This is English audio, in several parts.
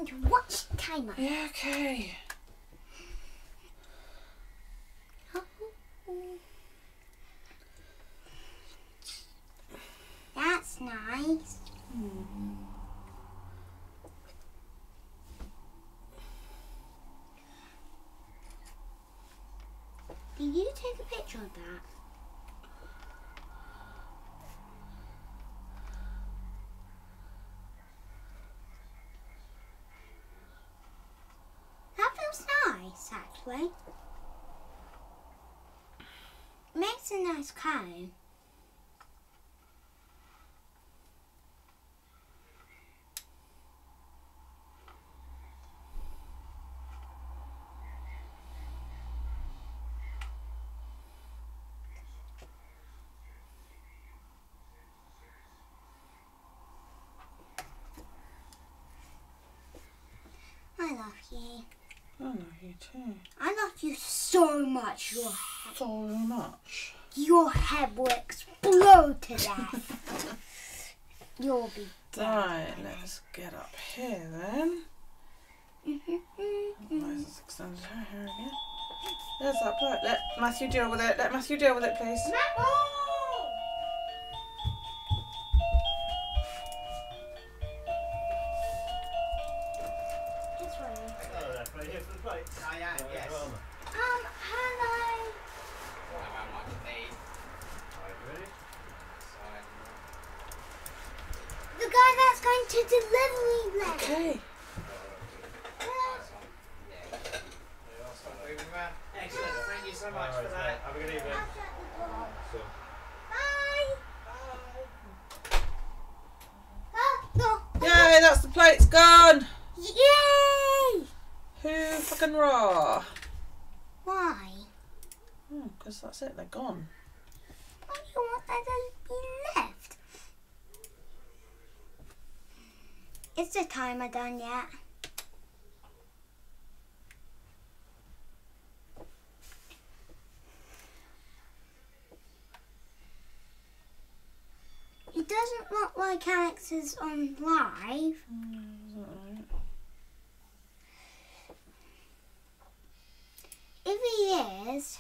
going to watch the timer. Yeah, okay. That's nice. Did you take a picture of that? That feels nice, actually. Makes a nice cone. I love you. I love you too. I love you so much. So much. Your head will explode to death. You'll be dead. Right, let's get up here then. Let's extend her hair again. There's that bloke. Let Matthew deal with it. Let Matthew deal with it, please. Hello. The guy that's going to deliver me left. Okay. Excellent, thank you so much for that. Have a good evening. Bye. Yay, that's the plate's gone. Yay! Who fucking raw? Why? Because that's it, they're gone. Why do you want that to be left? Is the timer done yet? It doesn't look like Alex is on live. Is that right? If he is,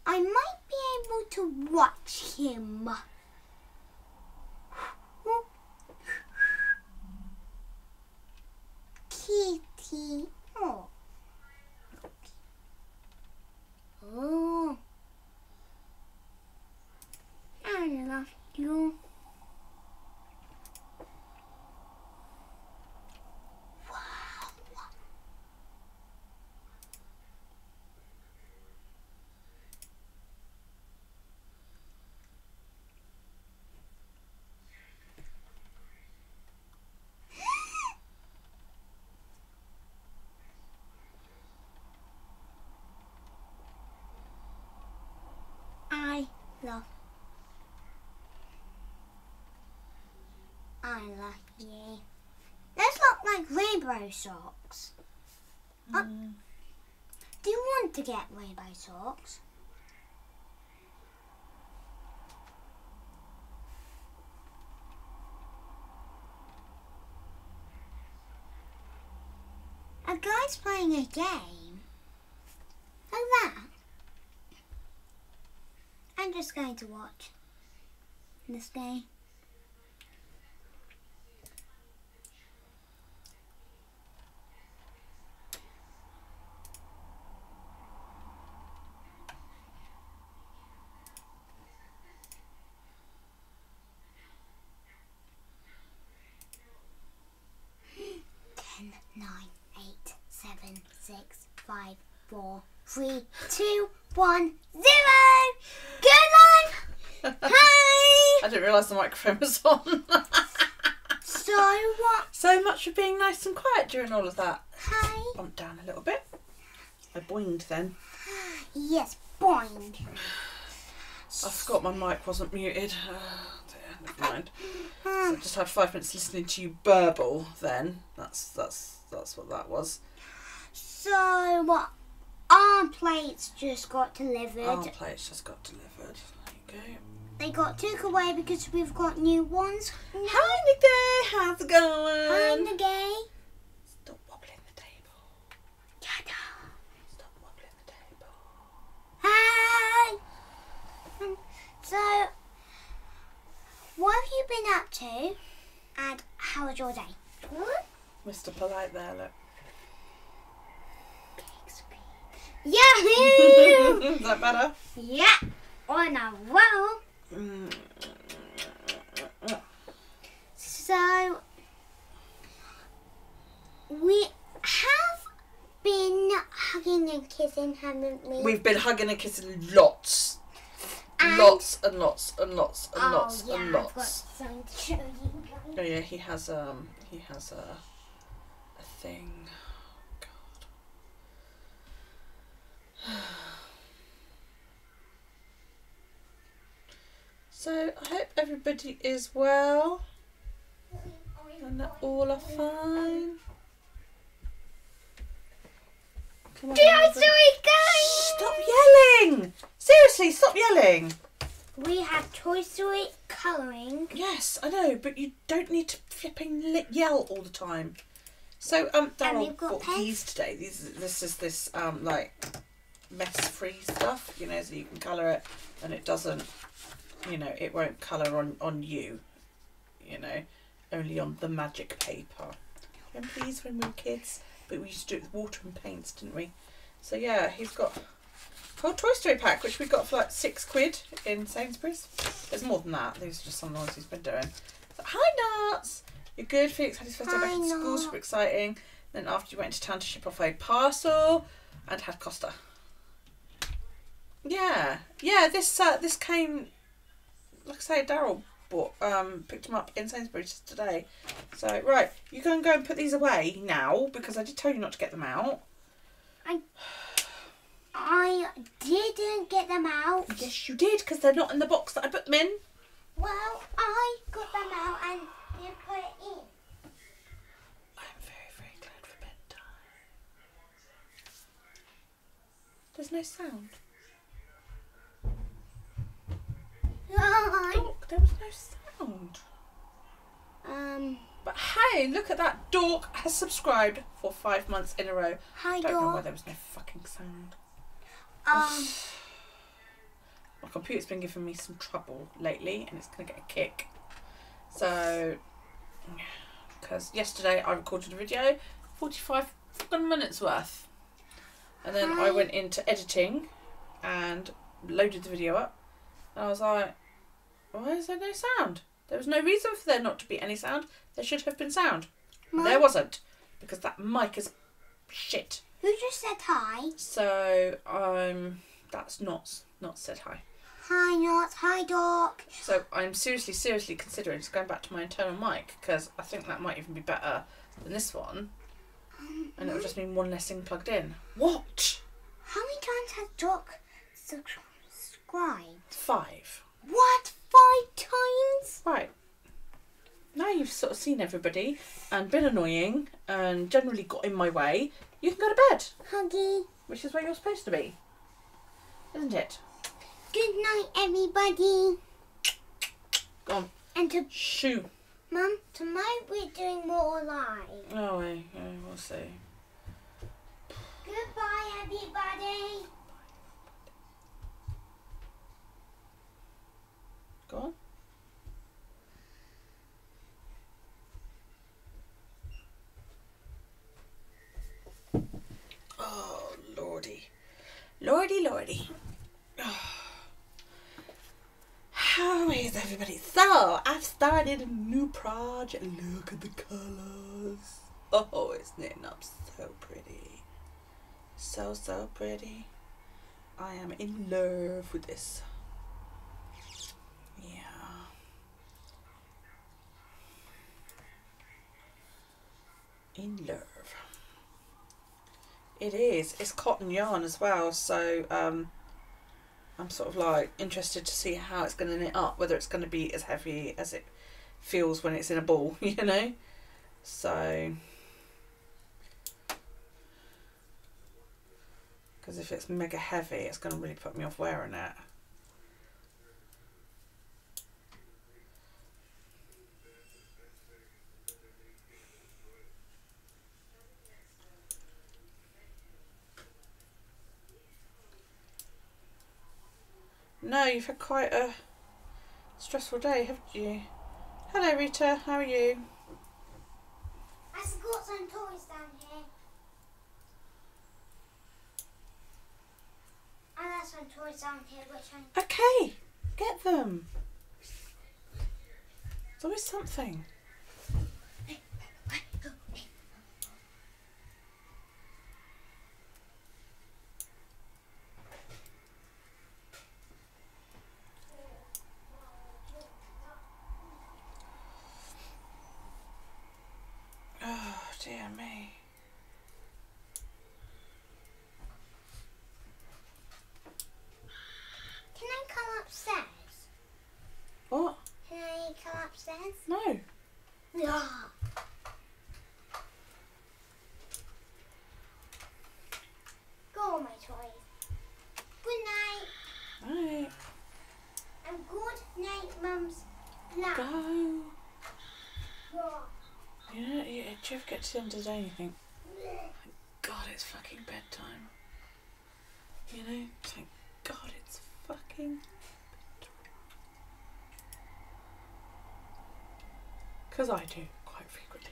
I might be able to watch him. Kitty. Oh. Oh. I love you. I love you. Those look like rainbow socks. Do you want to get rainbow socks? A guy's playing a game. Like that. I'm just going to watch this game. Nine, 8, 7, 6, 5, 4, 3, 2, 1, 0. Good night. Hi. I didn't realise the microphone was on. So what? So much for being nice and quiet during all of that. Hi. Bump down a little bit. I boinged then. Yes, boing. I forgot my mic wasn't muted. Never mind. So I just had 5 minutes listening to you burble then. That's what that was. So what? Our plates just got delivered. Our plates just got delivered. There you go. They got took away because we've got new ones. Hi Nicky, how's it going? Hi, the game. So, what have you been up to? And how was your day? Mr. Polite there, look. Yahoo! Is that better? Yeah, on a roll. So, we have been hugging and kissing, haven't we? We've been hugging and kissing lots. And- Lots and lots and lots and lots yeah, and I've got lots. something to show you guys. Oh yeah, he has a thing. God. So I hope everybody is well and that all are fine. Come on, Toy everybody. Story going! Stop yelling! Seriously, stop yelling! We have Toy Story colouring. Yes, I know, but you don't need to flipping yell all the time. So, Daryl we've got bought pens. these today. This is this like mess-free stuff, you know, so you can colour it, and it doesn't, you know, it won't colour on you, you know, only on the magic paper. Remember these when we were kids? But we used to do it with water and paints, didn't we? So yeah, he's got a whole Toy Story pack, which we got for like £6 in Sainsbury's. There's more than that. These are just some noise he's been doing. So, hi Nuts! You're good. Felix had his first day back in school, super exciting. Then after you went to town to ship off a parcel and had Costa. Yeah. Yeah, this came, like I say, Daryl picked them up in Sainsbury's today. So right, you go and put these away now, because I did tell you not to get them out. I didn't get them out. Yes, you did, because they're not in the box that I put them in. Well, I got them out and you put it in. I'm very, very glad for bedtime. There's no sound. Dork, there was no sound. But hey, look at that. Dork has subscribed for 5 months in a row. Hi, Don't know why Dork. there was no fucking sound. My computer's been giving me some trouble lately, and it's going to get a kick. So, because yesterday I recorded a video, 45 fucking minutes worth. And then I went into editing and loaded the video up. And I was like, why is there no sound? There was no reason for there not to be any sound. There should have been sound. Mum? There wasn't, because that mic is shit. Who just said hi? So that's not said hi. Hi, Not. Hi, Dork. So I'm seriously considering just going back to my internal mic, because I think that might even be better than this one, and it'll just mean one less thing plugged in. What? How many times has Dork subscribed? 5. What? 5 times? Right. Now you've sort of seen everybody and been annoying and generally got in my way, you can go to bed, Huggy. which is where you're supposed to be, isn't it? Good night, everybody. Go on. And to Shoo. Mum, tonight we're doing more live. Oh, we'll see. Goodbye, everybody. Go on. Oh, lordy. Lordy. Oh. How is everybody? So, I've started a new project. Look at the colours. Oh, isn't it not so pretty? So pretty. I am in love with this. Yeah. In love. It is. It's cotton yarn as well, so I'm sort of like interested to see how it's going to knit up, whether it's going to be as heavy as it feels when it's in a ball, you know? So, because if it's mega heavy, it's going to really put me off wearing it. No, you've had quite a Stressful day, haven't you? Hello Rita, how are you? I got some toys down here. I got some toys down here which I'm... Okay, get them. There's always something. Oh dear me. Can I come upstairs? What? Can I come upstairs? No. Yeah. Go on, my toys. Good night. Right. And good night, Mum's love. Go. Yeah. You know, do you ever get to the end of the day and you think, thank God it's fucking bedtime? You know, thank God it's fucking bedtime. Because I do, quite frequently.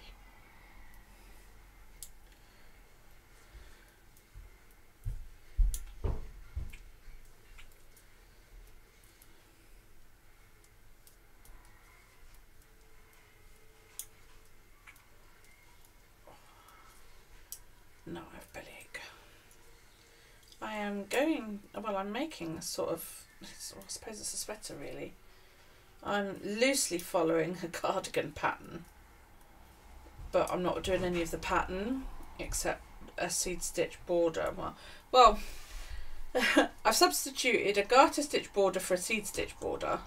No, I have bellyache. I am going, well, I'm making a sort of, I suppose it's a sweater really. I'm loosely following a cardigan pattern, but I'm not doing any of the pattern except a seed stitch border. Well, I've substituted a garter stitch border for a seed stitch border,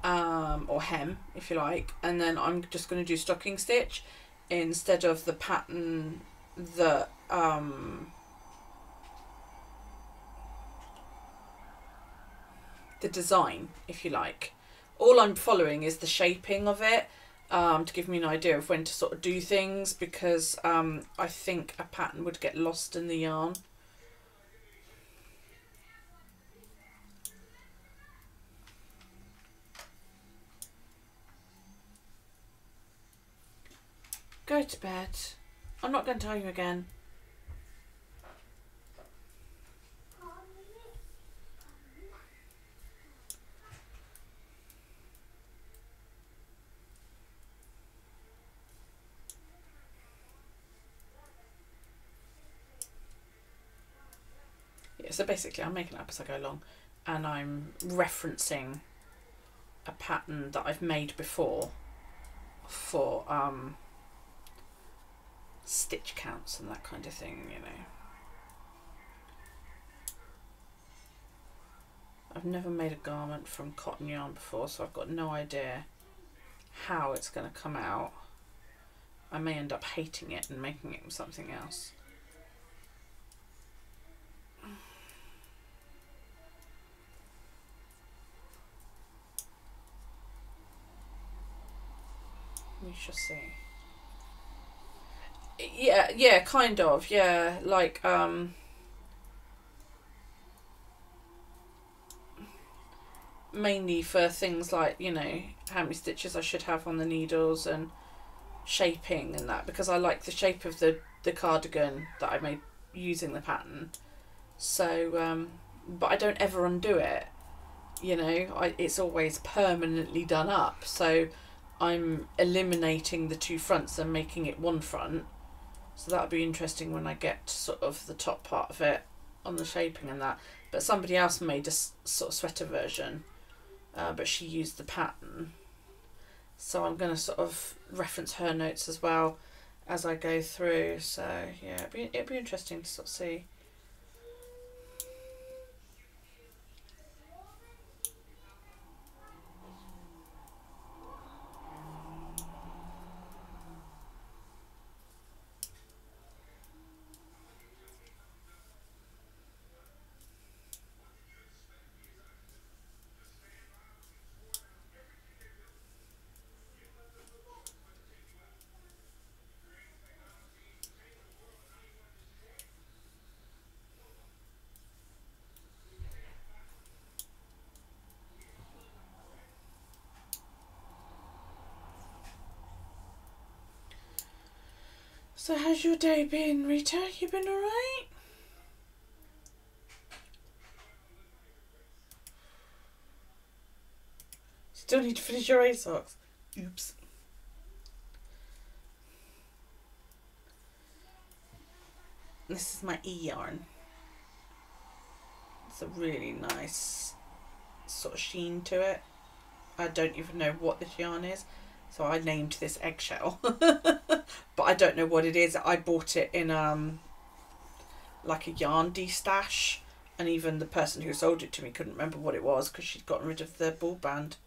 or hem if you like, and then I'm just going to do stocking stitch instead of the pattern that the design, if you like. All I'm following is the shaping of it, to give me an idea of when to sort of do things, because I think a pattern would get lost in the yarn. Go to bed. I'm not going to tell you again. Yeah, so basically I'm making it up as I go along, and I'm referencing a pattern that I've made before for stitch counts and that kind of thing, you know. I've never made a garment from cotton yarn before, so I've got no idea how it's going to come out. I may end up hating it and making it something else. We shall see. Yeah, kind of, yeah, like, mainly for things like, you know, how many stitches I should have on the needles and shaping and that, because I like the shape of the cardigan that I made using the pattern. So, but I don't ever undo it, you know, it's always permanently done up, so I'm eliminating the two fronts and making it one front. So that'll be interesting when I get to sort of the top part of it on the shaping and that. But somebody else made a sort of sweater version, but she used the pattern. So I'm going to sort of reference her notes as well as I go through. So yeah, it'd be interesting to sort of see. So how's your day been, Rita? You been alright? Still need to finish your A socks. Oops. This is my e-yarn. It's a really nice sort of sheen to it. I don't even know what this yarn is, so I named this eggshell. But I don't know what it is. I bought it in like a yarn de-stash, and even the person who sold it to me couldn't remember what it was because she'd gotten rid of the ball band.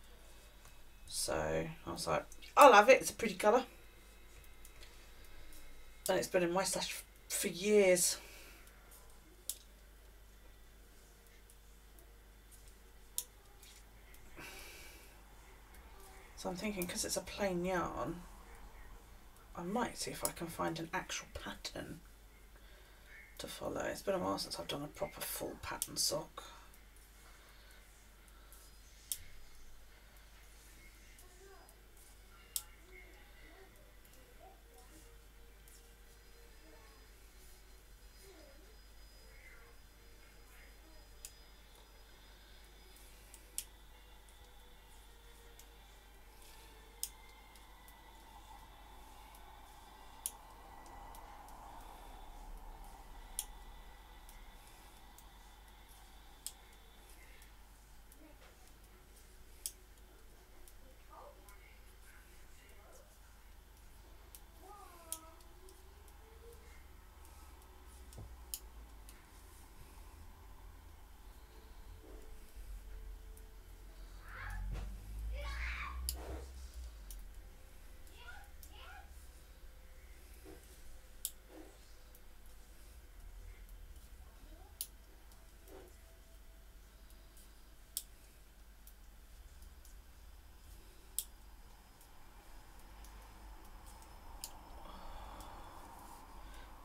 So I was like, I'll have it, it's a pretty colour. And it's been in my stash for years. So I'm thinking, because it's a plain yarn, I might see if I can find an actual pattern to follow. It's been a while since I've done a proper full pattern sock.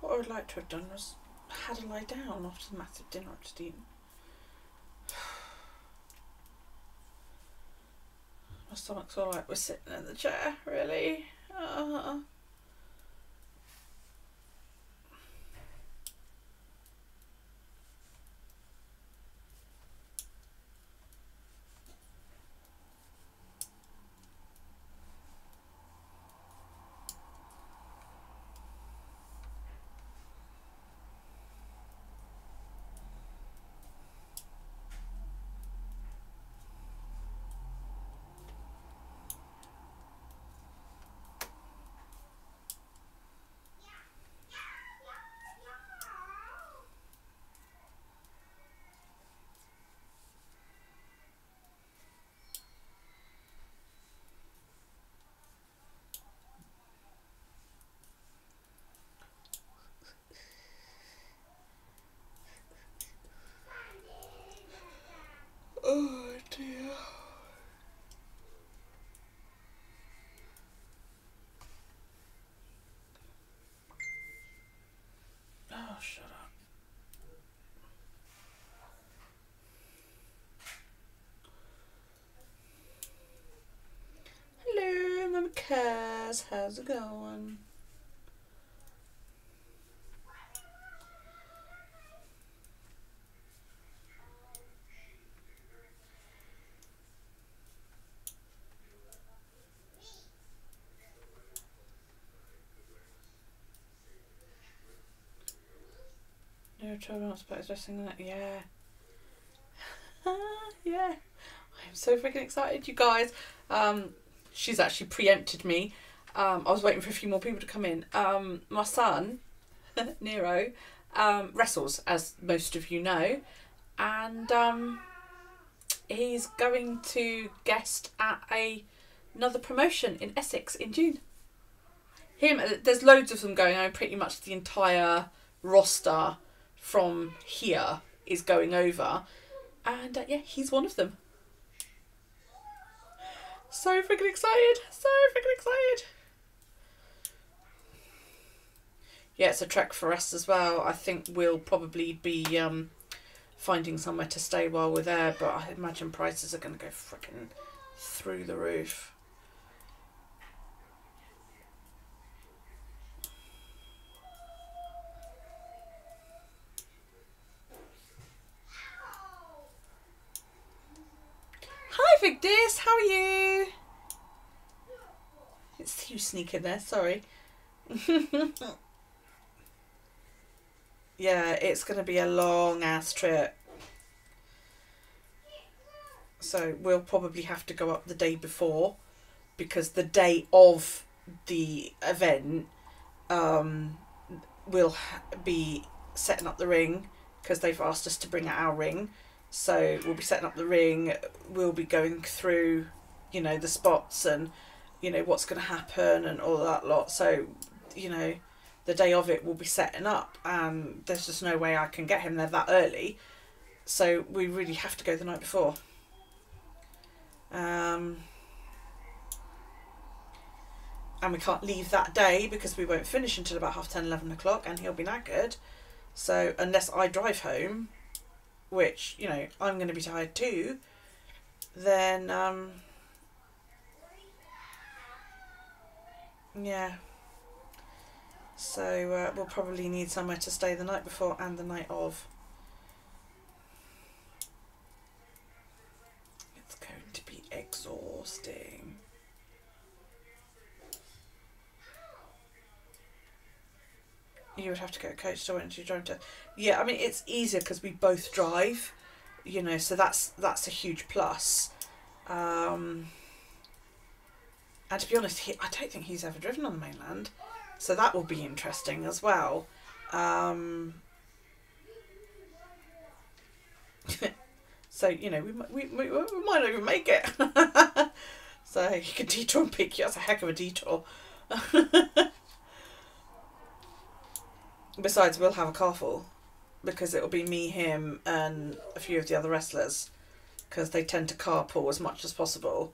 What I would like to have done was had a lie down after the massive dinner I've just eaten. My stomach's all like we're sitting in the chair, really. Oh dear. Oh, shut up. Hello, Mama Cass. How's it going? No trouble not supposed to sing that. Yeah. Yeah. I'm so freaking excited, you guys. She's actually preempted me. I was waiting for a few more people to come in. My son, Nero, wrestles, as most of you know, and he's going to guest at another promotion in Essex in June. There's loads of them going on. Pretty much the entire roster from here is going over, and yeah, he's one of them. So freaking excited! So freaking excited! Yeah, it's a trek for us as well. I think we'll probably be finding somewhere to stay while we're there, but I imagine prices are going to go freaking through the roof. Vigdis, how are you? It's you sneaking there, sorry. Yeah, it's going to be a long ass trip. So we'll probably have to go up the day before, because the day of the event we'll be setting up the ring, because they've asked us to bring out our ring. So we'll be setting up the ring, we'll be going through, you know, the spots and, you know, what's going to happen and all that lot. So, you know, the day of it we'll be setting up, and there's just no way I can get him there that early. So we really have to go the night before. And we can't leave that day because we won't finish until about 10:30, 11 o'clock, and he'll be knackered. So unless I drive home, which, you know, I'm going to be tired too, then yeah. So we'll probably need somewhere to stay the night before and the night of. It's going to be exhausting. You would have to get a coach, so wouldn't you drive to? Yeah, I mean, it's easier because we both drive, you know, so that's a huge plus. And to be honest, I don't think he's ever driven on the mainland, so that will be interesting as well. So, you know, we might not even make it. So he can detour and pick you. That's a heck of a detour. Besides, we'll have a car full, because it'll be me, him, and a few of the other wrestlers, because they tend to carpool as much as possible.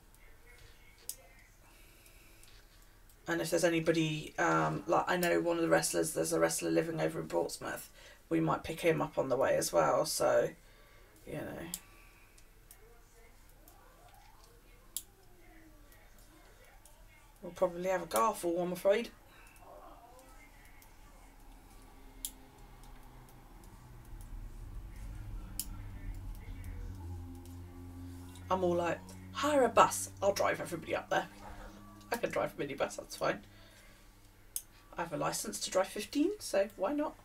And if there's anybody, like I know one of the wrestlers, there's a wrestler living over in Portsmouth, we might pick him up on the way as well, so, you know. We'll probably have a car full, I'm afraid. I'm all like, hire a bus, I'll drive everybody up there. I can drive a minibus, that's fine. I have a licence to drive 15, so why not?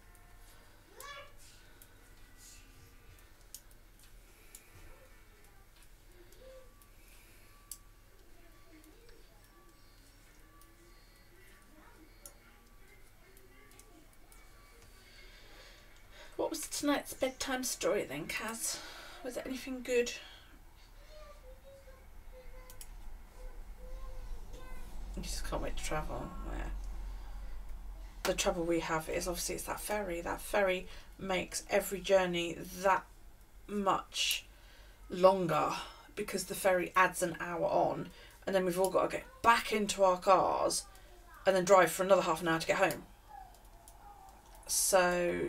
What was tonight's bedtime story then, Kaz? Was it anything good? You just can't wait to travel. Yeah. The trouble we have is obviously it's that ferry. That ferry makes every journey that much longer, because the ferry adds an hour on, and then we've all got to get back into our cars and then drive for another half an hour to get home. So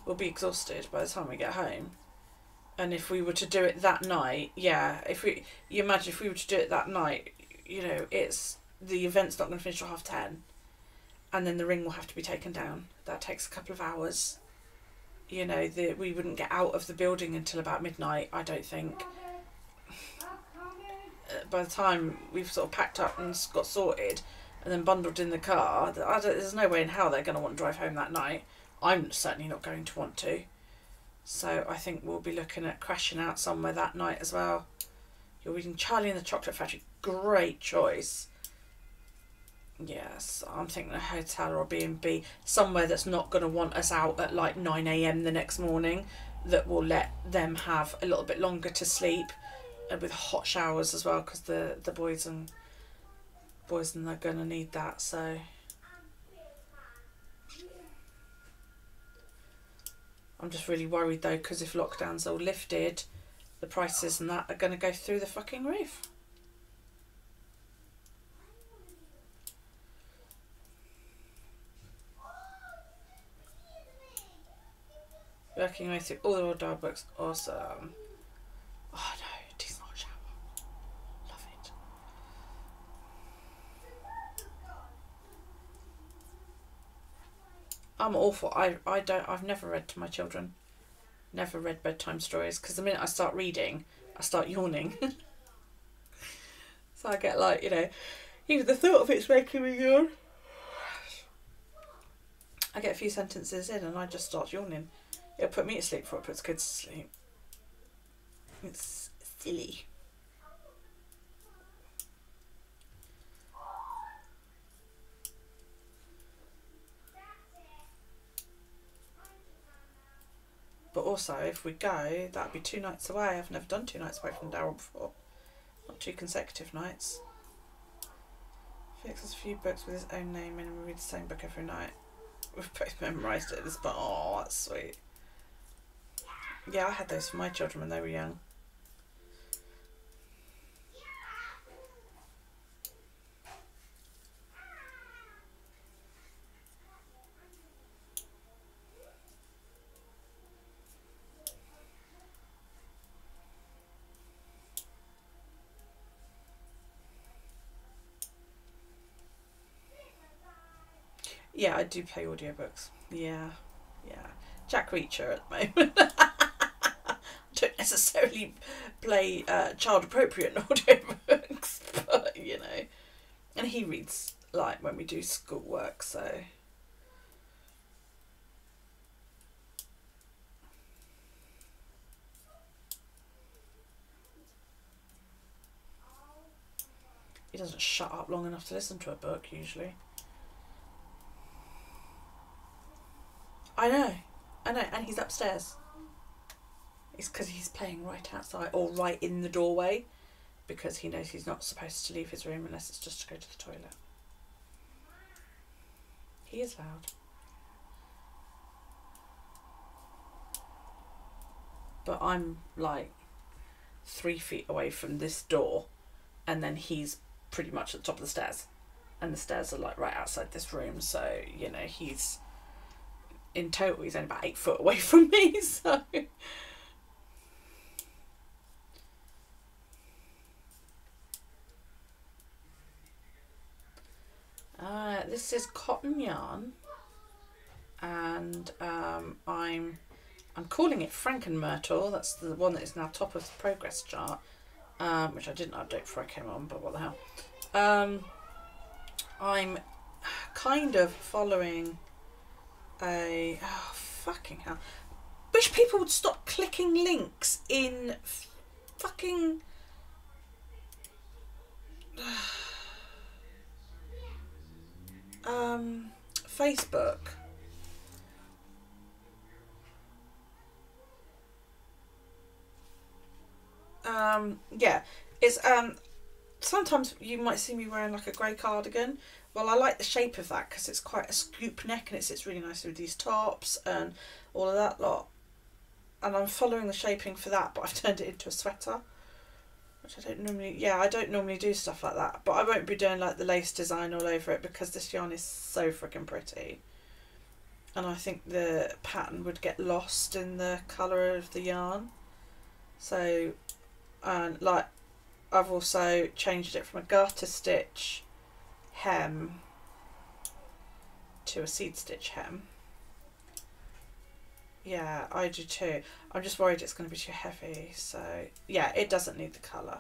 we'll be exhausted by the time we get home. And if we were to do it that night, yeah, you imagine if we were to do it that night, you know, the event's not going to finish till 10:30, and then the ring will have to be taken down. That takes a couple of hours. You know, we wouldn't get out of the building until about midnight, I don't think. By the time we've sort of packed up and got sorted and then bundled in the car, there's no way in hell they're going to want to drive home that night. I'm certainly not going to want to. So I think we'll be looking at crashing out somewhere that night as well. You're reading Charlie and the Chocolate Factory. Great choice. Yes, I'm thinking a hotel or a B&B. Somewhere that's not going to want us out at like 9 AM the next morning. That will let them have a little bit longer to sleep. And with hot showers as well, because the boys and they're going to need that. So I'm just really worried though, because if lockdown's all lifted, the prices and that are going to go through the fucking roof. Working my way through all the old dad books. Awesome. Oh no, decent hot shower. Love it. I'm awful. I've never read to my children. Never read bedtime stories, because the minute I start reading, I start yawning. So I get like, you know, even the thought of it's making me yawn. I get a few sentences in and I just start yawning. It'll put me to sleep before it puts kids to sleep. It's silly. But also, if we go, that'd be 2 nights away. I've never done 2 nights away from Daryl before. Not 2 consecutive nights. Felix has a few books with his own name in and we read the same book every night. We've both memorised it at this point. Oh, that's sweet. Yeah, I had those for my children when they were young. Yeah, I do play audiobooks. Yeah. Jack Reacher at the moment. I don't necessarily play child-appropriate audiobooks, but, you know. And he reads, like, when we do schoolwork, so... He doesn't shut up long enough to listen to a book, usually. I know, and he's upstairs. It's because he's playing right outside or right in the doorway because he knows he's not supposed to leave his room unless it's just to go to the toilet. He is loud. But I'm like 3 feet away from this door and then he's pretty much at the top of the stairs. And the stairs are like right outside this room, so, you know, he's... In total, he's only about 8 foot away from me, so... This is cotton yarn, and I'm calling it FrankenMyrtle. That's the one that is now top of the progress chart, which I didn't update before I came on, but what the hell. I'm kind of following a... Oh, fucking hell. Wish people would stop clicking links in fucking... Facebook. Yeah, it's sometimes you might see me wearing like a grey cardigan. Well, I like the shape of that because it's quite a scoop neck and it sits really nicely with these tops and all of that lot. And I'm following the shaping for that, but I've turned it into a sweater, which I don't normally, yeah, I don't normally do stuff like that. But I won't be doing like the lace design all over it because this yarn is so freaking pretty. And I think the pattern would get lost in the colour of the yarn. So, and like, I've also changed it from a garter stitch hem to a seed stitch hem. Yeah, I do too. I'm just worried it's going to be too heavy. So yeah, it doesn't need the colour.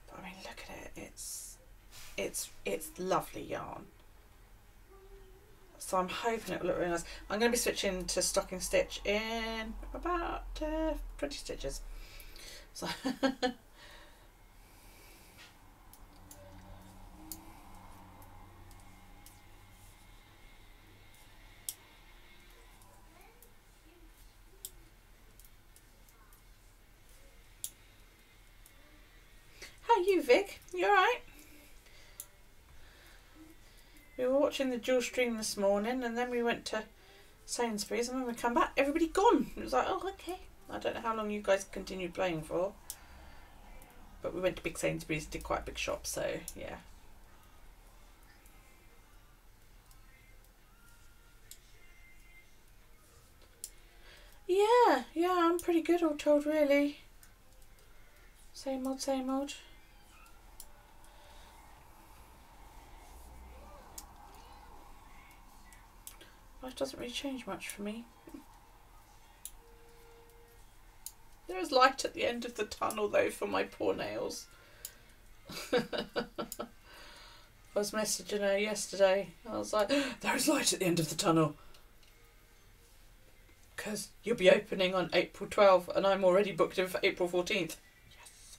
But I mean, look at it. It's lovely yarn. So I'm hoping it'll look really nice. I'm going to be switching to stocking stitch in about 20 stitches. So how are you, Vic? You alright? We were watching the dual stream this morning and then we went to Sainsbury's and when we come back, everybody gone. It was like, oh, okay. I don't know how long you guys continued playing for. But we went to big Sainsbury's, did quite a big shop, so yeah. Yeah, I'm pretty good all told, really. Same old, same old. Life doesn't really change much for me. There is light at the end of the tunnel though for my poor nails. I was messaging her yesterday. I was like, there is light at the end of the tunnel. Because you'll be opening on April 12th and I'm already booked in for April 14th. Yes.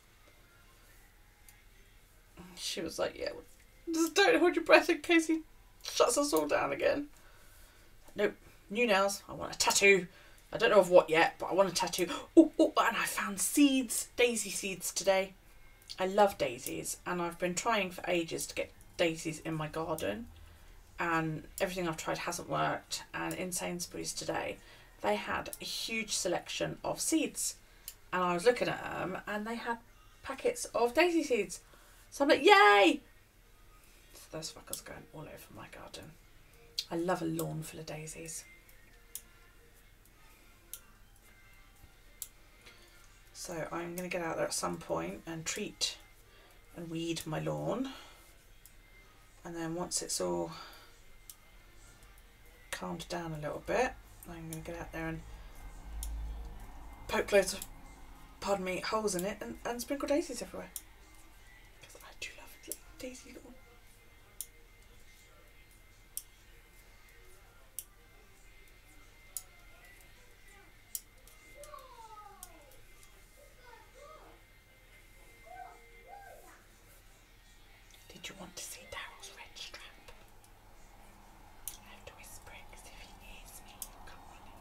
She was like, yeah, just don't hold your breath in case he shuts us all down again. Nope. New nails. I want a tattoo. I don't know of what yet, but I want a tattoo. Oh, and I found seeds. Daisy seeds today. I love daisies and I've been trying for ages to get daisies in my garden, and everything I've tried hasn't worked. And in Sainsbury's today they had a huge selection of seeds and I was looking at them and they had packets of daisy seeds, so I'm like, yay! So those fuckers are going all over my garden. I love a lawn full of daisies. So I'm going to get out there at some point and treat and weed my lawn. And then once it's all calmed down a little bit, I'm going to get out there and poke loads of, pardon me, holes in it and sprinkle daisies everywhere. Because I do love daisy lawn. Did you want to see Daryl's red strap? I have to whisper it because if he hears me, he'll come running.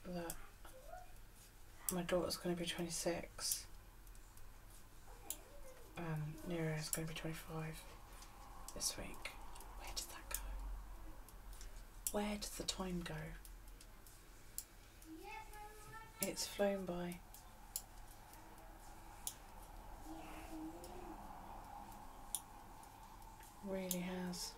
That my daughter's going to be 26 and Nero is going to be 25 this week. Where does that go? Where does the time go? It's flown by. Really has.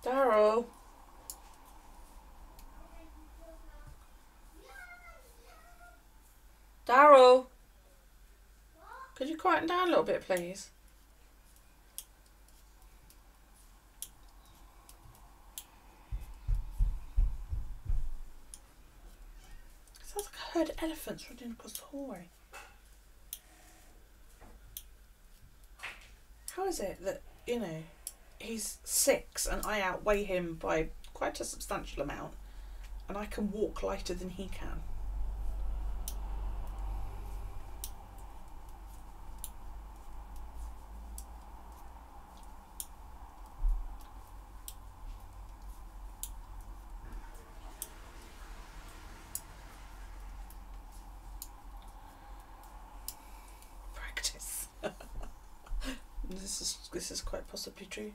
Daryl. Daryl. Could you quieten down a little bit, please? Sounds like I heard elephants running across the hallway. How is it that, you know, he's 6 and I outweigh him by quite a substantial amount and I can walk lighter than he can? this is quite possibly true.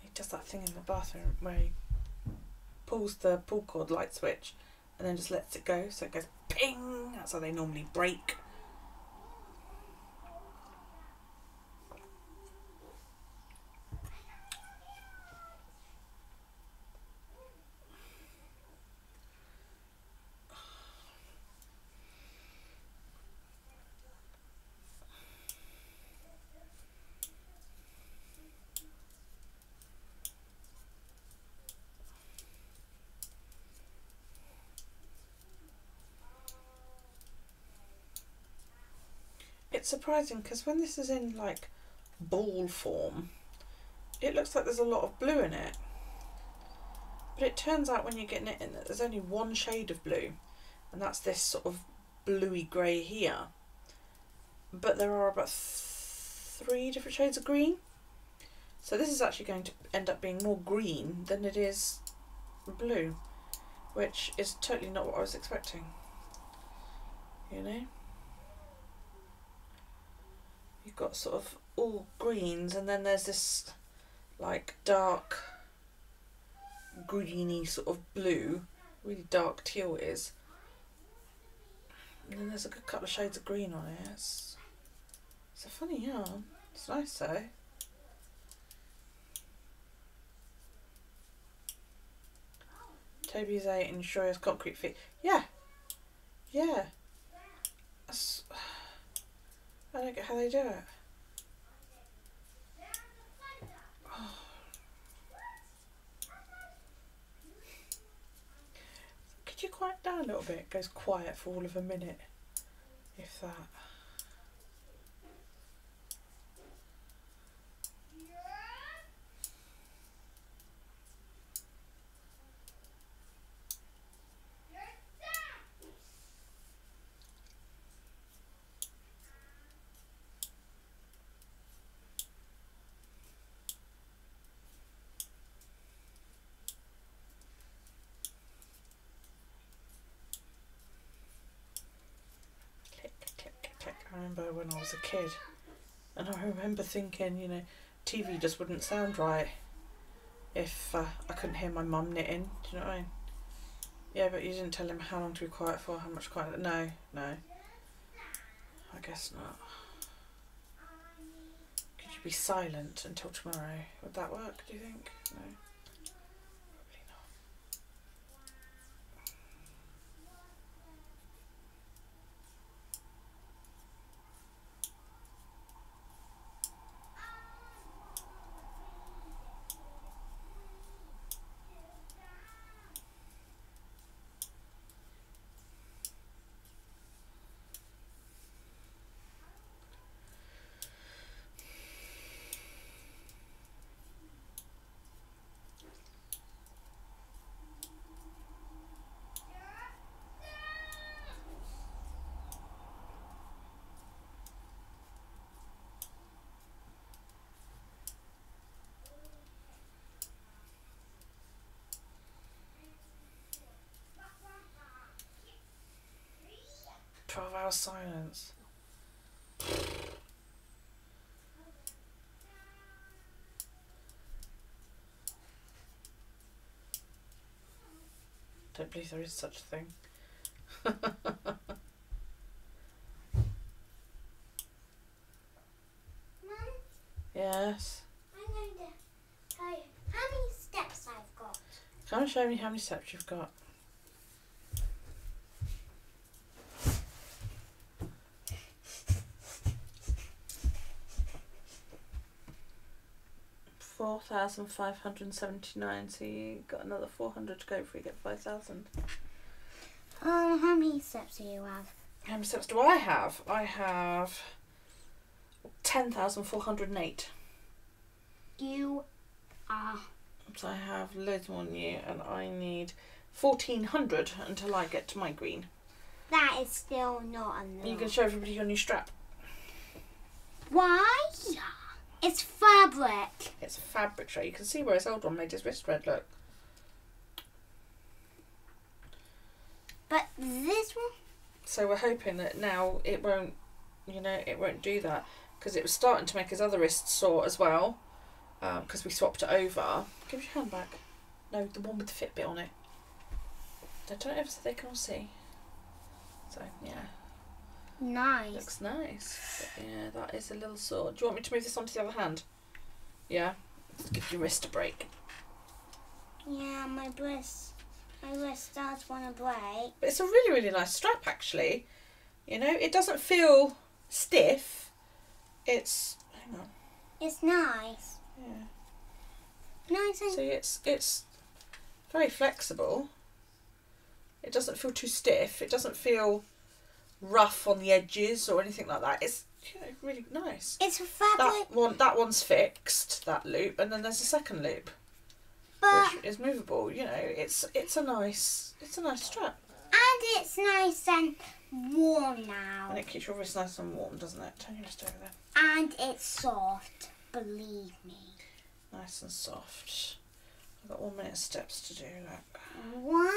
He does that thing in the bathroom where he pulls the pull cord light switch and then just lets it go, so it goes ping. That's how they normally break. It's surprising because when this is in like ball form, it looks like there's a lot of blue in it. But it turns out when you're getting it in that there's only one shade of blue, and that's this sort of bluey grey here. But there are about 3 different shades of green. So this is actually going to end up being more green than it is blue, which is totally not what I was expecting. You know? You've got sort of all greens, and then there's this like dark greeny sort of blue, really dark teal it is, and then there's a good couple of shades of green on it. It's a funny yarn. It's nice though. Toby's 8 and Shoy has concrete feet. Yeah. That's, I don't get how they do it. Oh. Could you quiet down a little bit? It goes quiet for all of a minute, if that. I remember when I was a kid, and I remember thinking, you know, TV just wouldn't sound right if I couldn't hear my mum knitting. Do you know what I mean? Yeah, but you didn't tell him how long to be quiet for, how much quiet. No, I guess not. Could you be silent until tomorrow? Would that work, do you think? No. Probably not. 12 hours silence. Don't believe there is such a thing. Mum, Yes. I'm going to tell you how many steps I've got. Come and show me how many steps you've got. $4,579, so you got another 400 to go before you get 5,000. How many steps do you have? How many steps do I have? I have 10,408. You are. So I have loads more than you, and I need 1,400 until I get to my green. That is still not enough. You can show everybody your new strap. Why? It's fabric. It's a fabric tray. You can see where his old one made his wrist red, look. But this one? So we're hoping that now it won't you know, it won't do that, because it was starting to make his other wrist sore as well, because we swapped it over. Give your hand back. No, the one with the Fitbit on it. Don't turn it over so they can all see. So, yeah. Nice. Looks nice. But yeah, that is a little sore. Do you want me to move this onto the other hand? Yeah? Let's give your wrist a break. Yeah, my wrist does want to break. But it's a really, really nice strap, actually. You know, it doesn't feel stiff. It's... hang on. It's nice. Yeah. Nice and... See, it's very flexible. It doesn't feel too stiff. It doesn't feel rough on the edges or anything like that. It's, you know, really nice. It's a fabric. That one's fixed, that loop, and then there's a second loop, but which is movable. You know, it's a nice strap. And it's nice and warm now. And it keeps your wrist nice and warm, doesn't it? Turn your wrist over there. And it's soft, believe me. Nice and soft. I've got 1 minute of steps to do. Look. 1.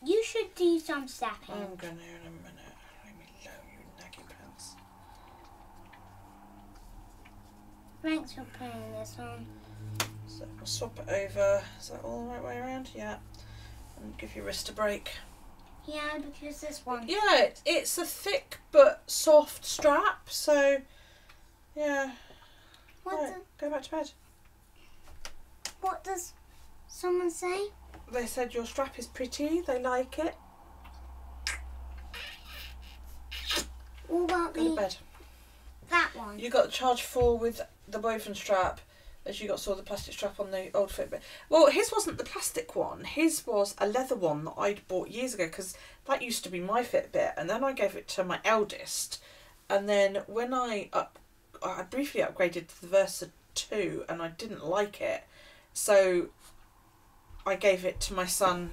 You should do some stepping. I'm gonna in a minute. Leave me alone, you naggy pants. Thanks for putting this on. So we'll swap it over. Is that all the right way around? Yeah. And give your wrist a break. Yeah, because this one. Yeah, it's a thick but soft strap, so yeah. Right, go back to bed. What does someone say? They said your strap is pretty, they like it. What about Go to bed. that one? You got the charge 4 with the woven strap, as you saw the plastic strap on the old Fitbit. Well, his wasn't the plastic one. His was a leather one that I'd bought years ago, because that used to be my Fitbit, and then I gave it to my eldest. And then when I briefly upgraded to the Versa 2, and I didn't like it, so I gave it to my son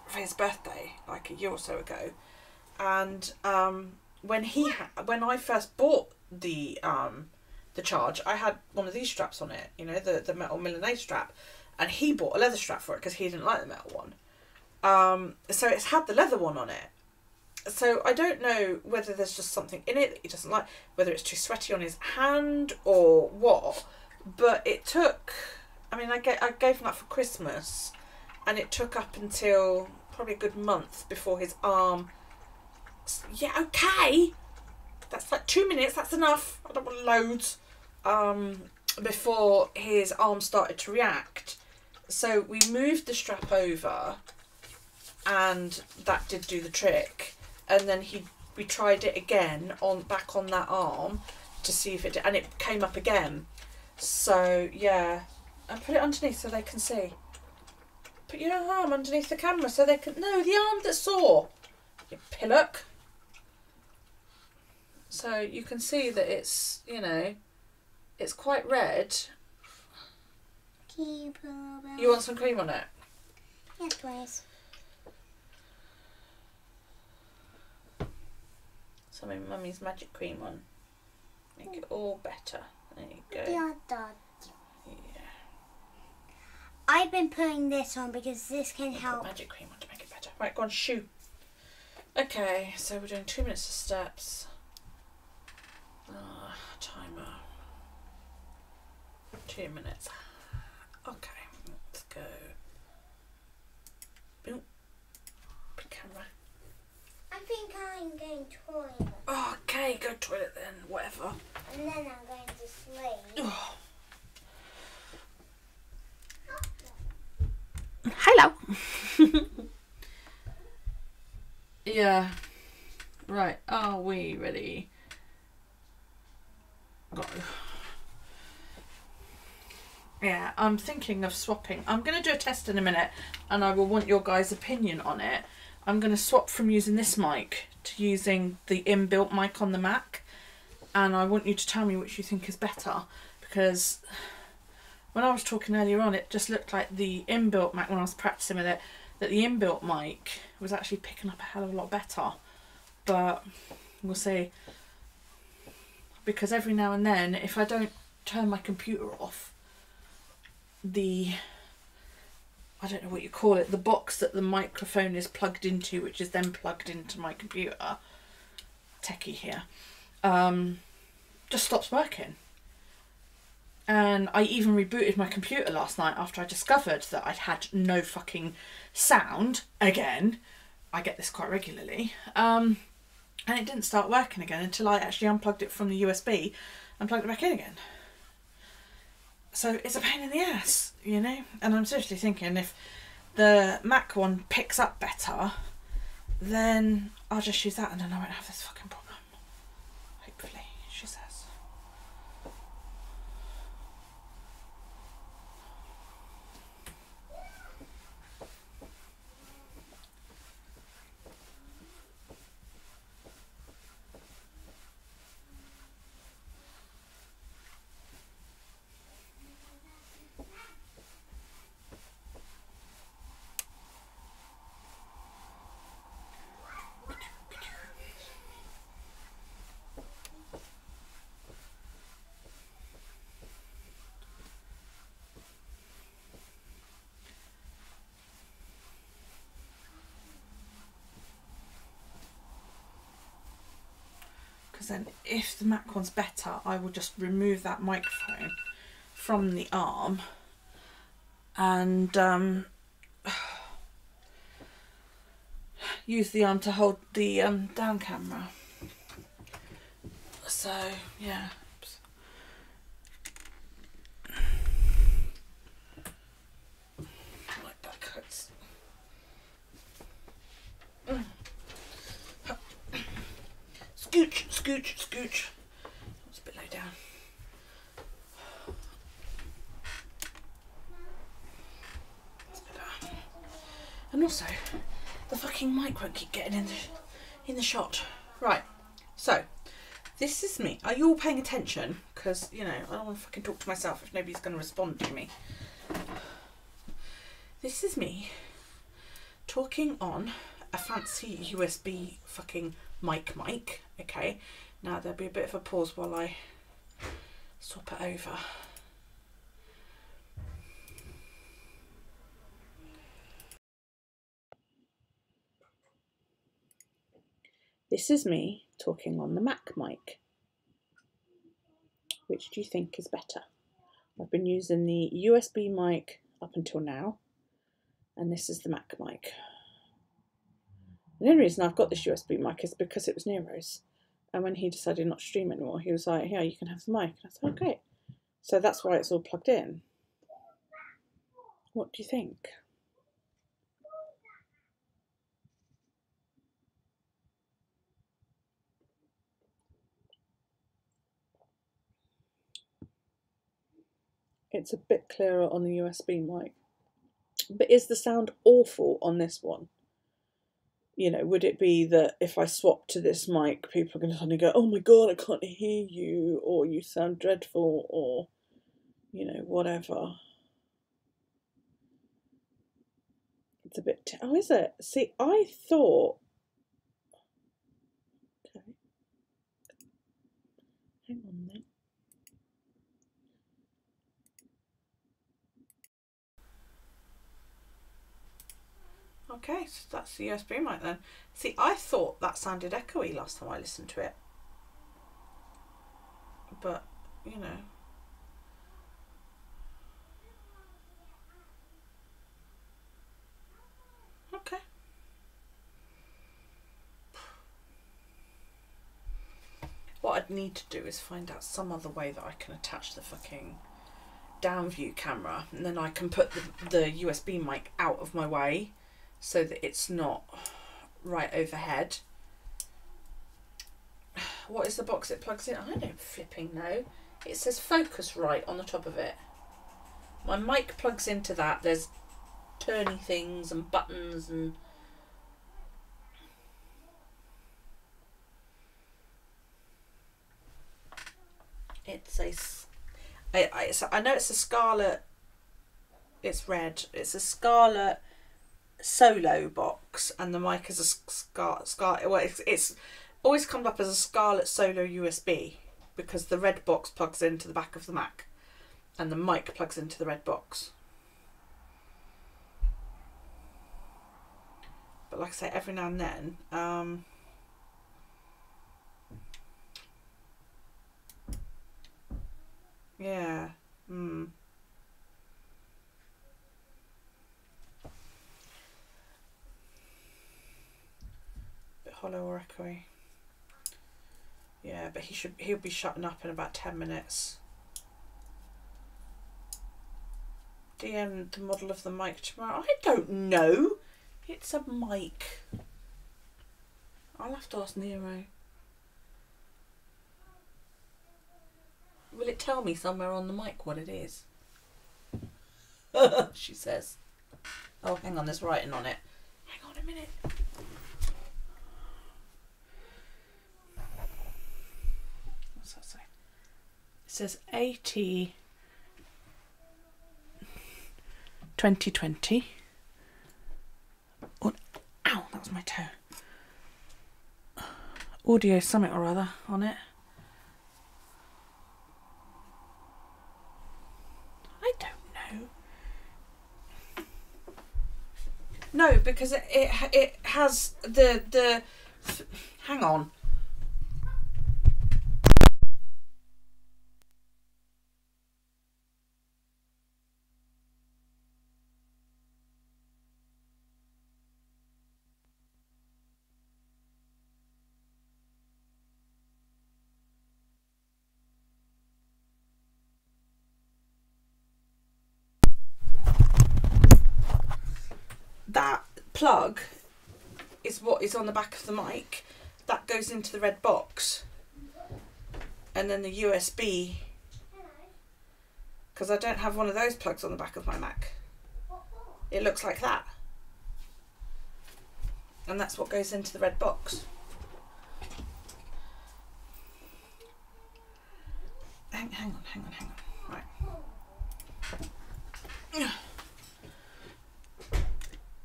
for his birthday, like a year or so ago. And when I first bought the Charge, I had one of these straps on it, you know, the metal Milanese strap, and he bought a leather strap for it because he didn't like the metal one. So it's had the leather one on it. So I don't know whether there's just something in it that he doesn't like, whether it's too sweaty on his hand or what, but it took, I mean, I gave him that for Christmas, and it took up until probably a good month before his arm, yeah, okay, that's like 2 minutes, that's enough, I don't want loads, before his arm started to react. So we moved the strap over, and that did do the trick. And then we tried it again back on that arm to see if it did, and it came up again. So yeah, and put it underneath so they can see. Put your arm underneath the camera so they can. No, the arm that's sore. You pillock. So you can see that it's, you know, it's quite red. You want some cream on it? Yes, please. Some of Mummy's magic cream on. Make it all better. There you go. Yeah. Yeah. I've been putting this on because this can help. Magic cream on to make it better. Right, go on, shoo. Okay, so we're doing 2 minutes of steps. Timer. 2 minutes. Okay, let's go. Boom. Big camera. I think I'm going to toilet. Okay, go toilet then, whatever. And then I'm going to sleep. Oh. Hello. Yeah. Right, are we ready? Go. Yeah, I'm thinking of swapping. I'm going to do a test in a minute, and I will want your guys' opinion on it. I'm going to swap from using this mic to using the inbuilt mic on the Mac, and I want you to tell me which you think is better, because when I was talking earlier on, it just looked like the inbuilt mic, when I was practicing with it, that the inbuilt mic was actually picking up a hell of a lot better, but we'll see, because every now and then, if I don't turn my computer off, I don't know what you call it, the box that the microphone is plugged into, which is then plugged into my computer, techie here, just stops working. And I even rebooted my computer last night after I discovered that I'd had no fucking sound again. I get this quite regularly. And it didn't start working again until I actually unplugged it from the USB and plugged it back in again. So it's a pain in the ass, you know? And I'm seriously thinking if the Mac one picks up better, then I'll just use that and then I won't have this fucking problem. Hopefully, she says. Then if the Mac one's better, I will just remove that microphone from the arm and use the arm to hold the down camera. So yeah. My back hurts. Scooch, scooch, scooch. It's a bit low down. That's better. And also, the fucking mic won't keep getting in the shot. Right. So, this is me. Are you all paying attention? Because, you know, I don't want to fucking talk to myself if nobody's going to respond to me. This is me talking on a fancy USB fucking mic, okay? Now there'll be a bit of a pause while I swap it over. This is me talking on the Mac mic. Which do you think is better? I've been using the USB mic up until now, and this is the Mac mic. The only reason I've got this USB mic is because it was Nero's. And when he decided not to stream anymore, he was like, yeah, you can have the mic. And I said, okay. So that's why it's all plugged in. What do you think? It's a bit clearer on the USB mic. But is the sound awful on this one? You know, would it be that if I swap to this mic, people are going to suddenly go, oh my God, I can't hear you, or you sound dreadful, or, you know, whatever. It's a bit, oh, is it? See, I thought, okay, hang on then. Okay, so that's the USB mic then. See, I thought that sounded echoey last time I listened to it. But, you know. Okay. What I'd need to do is find out some other way that I can attach the fucking down view camera, and then I can put the USB mic out of my way so that it's not right overhead. What is the box it plugs in? I don't flipping know. It says Focusrite on the top of it. My mic plugs into that. There's turny things and buttons and it's I know it's a Scarlet. It's red. It's a Scarlet Solo box, and the mic is a Scarlet. Well, it's always comes up as a Scarlet Solo USB because the red box plugs into the back of the Mac, and the mic plugs into the red box. But like I say, every now and then, Yeah. Bit hollow or echoey. Yeah, but he'll be shutting up in about 10 minutes. DM the model of the mic tomorrow. I don't know. It's a mic. I'll have to ask Nero. Will it tell me somewhere on the mic what it is? She says. Oh, hang on, there's writing on it. Hang on a minute. What's that say? It says AT 2020. Oh, ow, that was my toe. Audio something or other on it. I don't know. No, because it has the hang on. That plug is what is on the back of the mic. That goes into the red box. And then the USB, because I don't have one of those plugs on the back of my Mac. It looks like that. And that's what goes into the red box. Hang on. Right.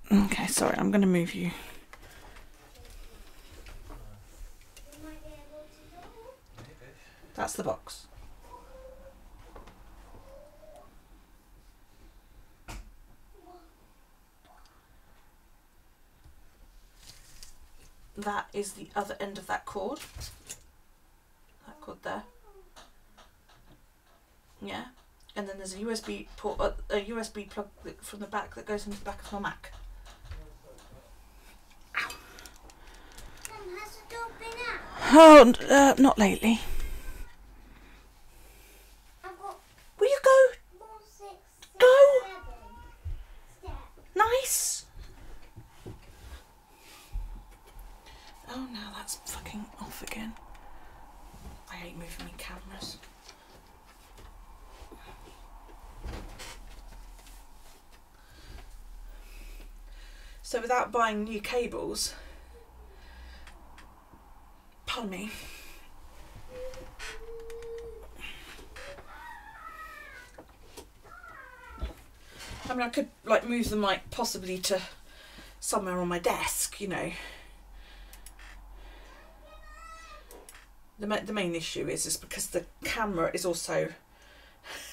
Okay, sorry, I'm going to move you. That's the box. That is the other end of that cord. That cord there. Yeah. And then there's a USB port, a USB plug from the back that goes into the back of my Mac. Has the dog been out? Oh, not lately. I've got Will you go? 4, 6, 7, Go. 7 steps. Nice. Oh, now that's fucking off again. I hate moving my cameras. So without buying new cables, pardon me, I mean, I could like move the mic possibly to somewhere on my desk, you know. The main issue is because the camera is also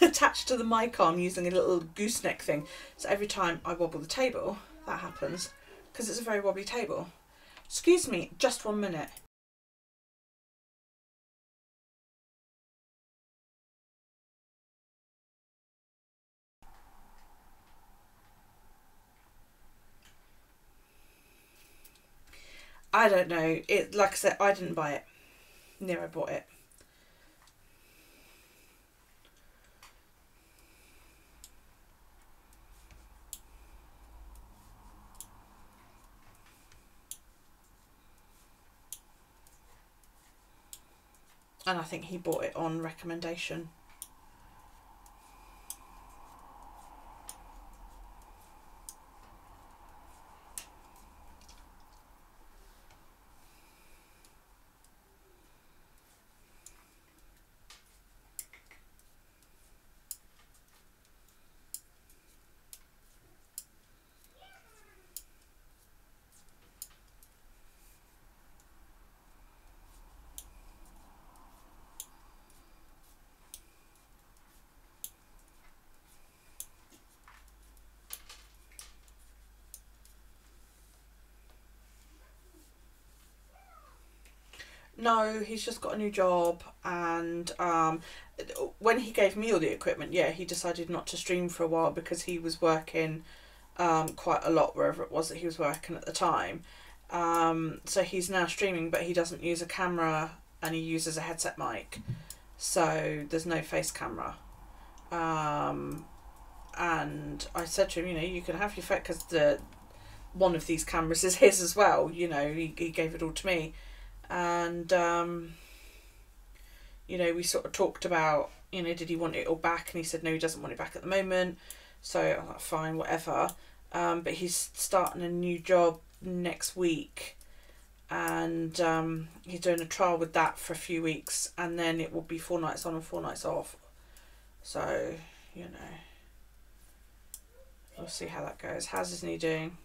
attached to the mic arm using a little gooseneck thing. So every time I wobble the table, that happens because it's a very wobbly table. Excuse me, just 1 minute. I don't know. It, like I said, I didn't buy it. Nero bought it. And I think he bought it on recommendation. No, he's just got a new job, and when he gave me all the equipment, yeah, he decided not to stream for a while because he was working quite a lot wherever it was that he was working at the time. So he's now streaming, but he doesn't use a camera and he uses a headset mic, so there's no face camera. And I said to him, you know, you can have your face, because one of these cameras is his as well, you know, he gave it all to me. And you know, we sort of talked about, you know, did he want it all back, and he said no, he doesn't want it back at the moment. So I'm like, fine, whatever. But he's starting a new job next week, and he's doing a trial with that for a few weeks, and then it will be 4 nights on and 4 nights off. So, you know, we'll see how that goes. How's his knee doing?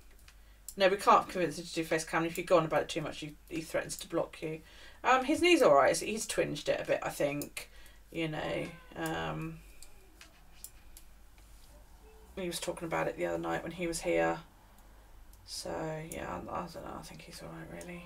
No, we can't convince him to do face cam. If you go on about it too much, he threatens to block you. His knee's alright. He's twinged it a bit, I think. You know, he was talking about it the other night when he was here. So, yeah, I don't know. I think he's alright, really.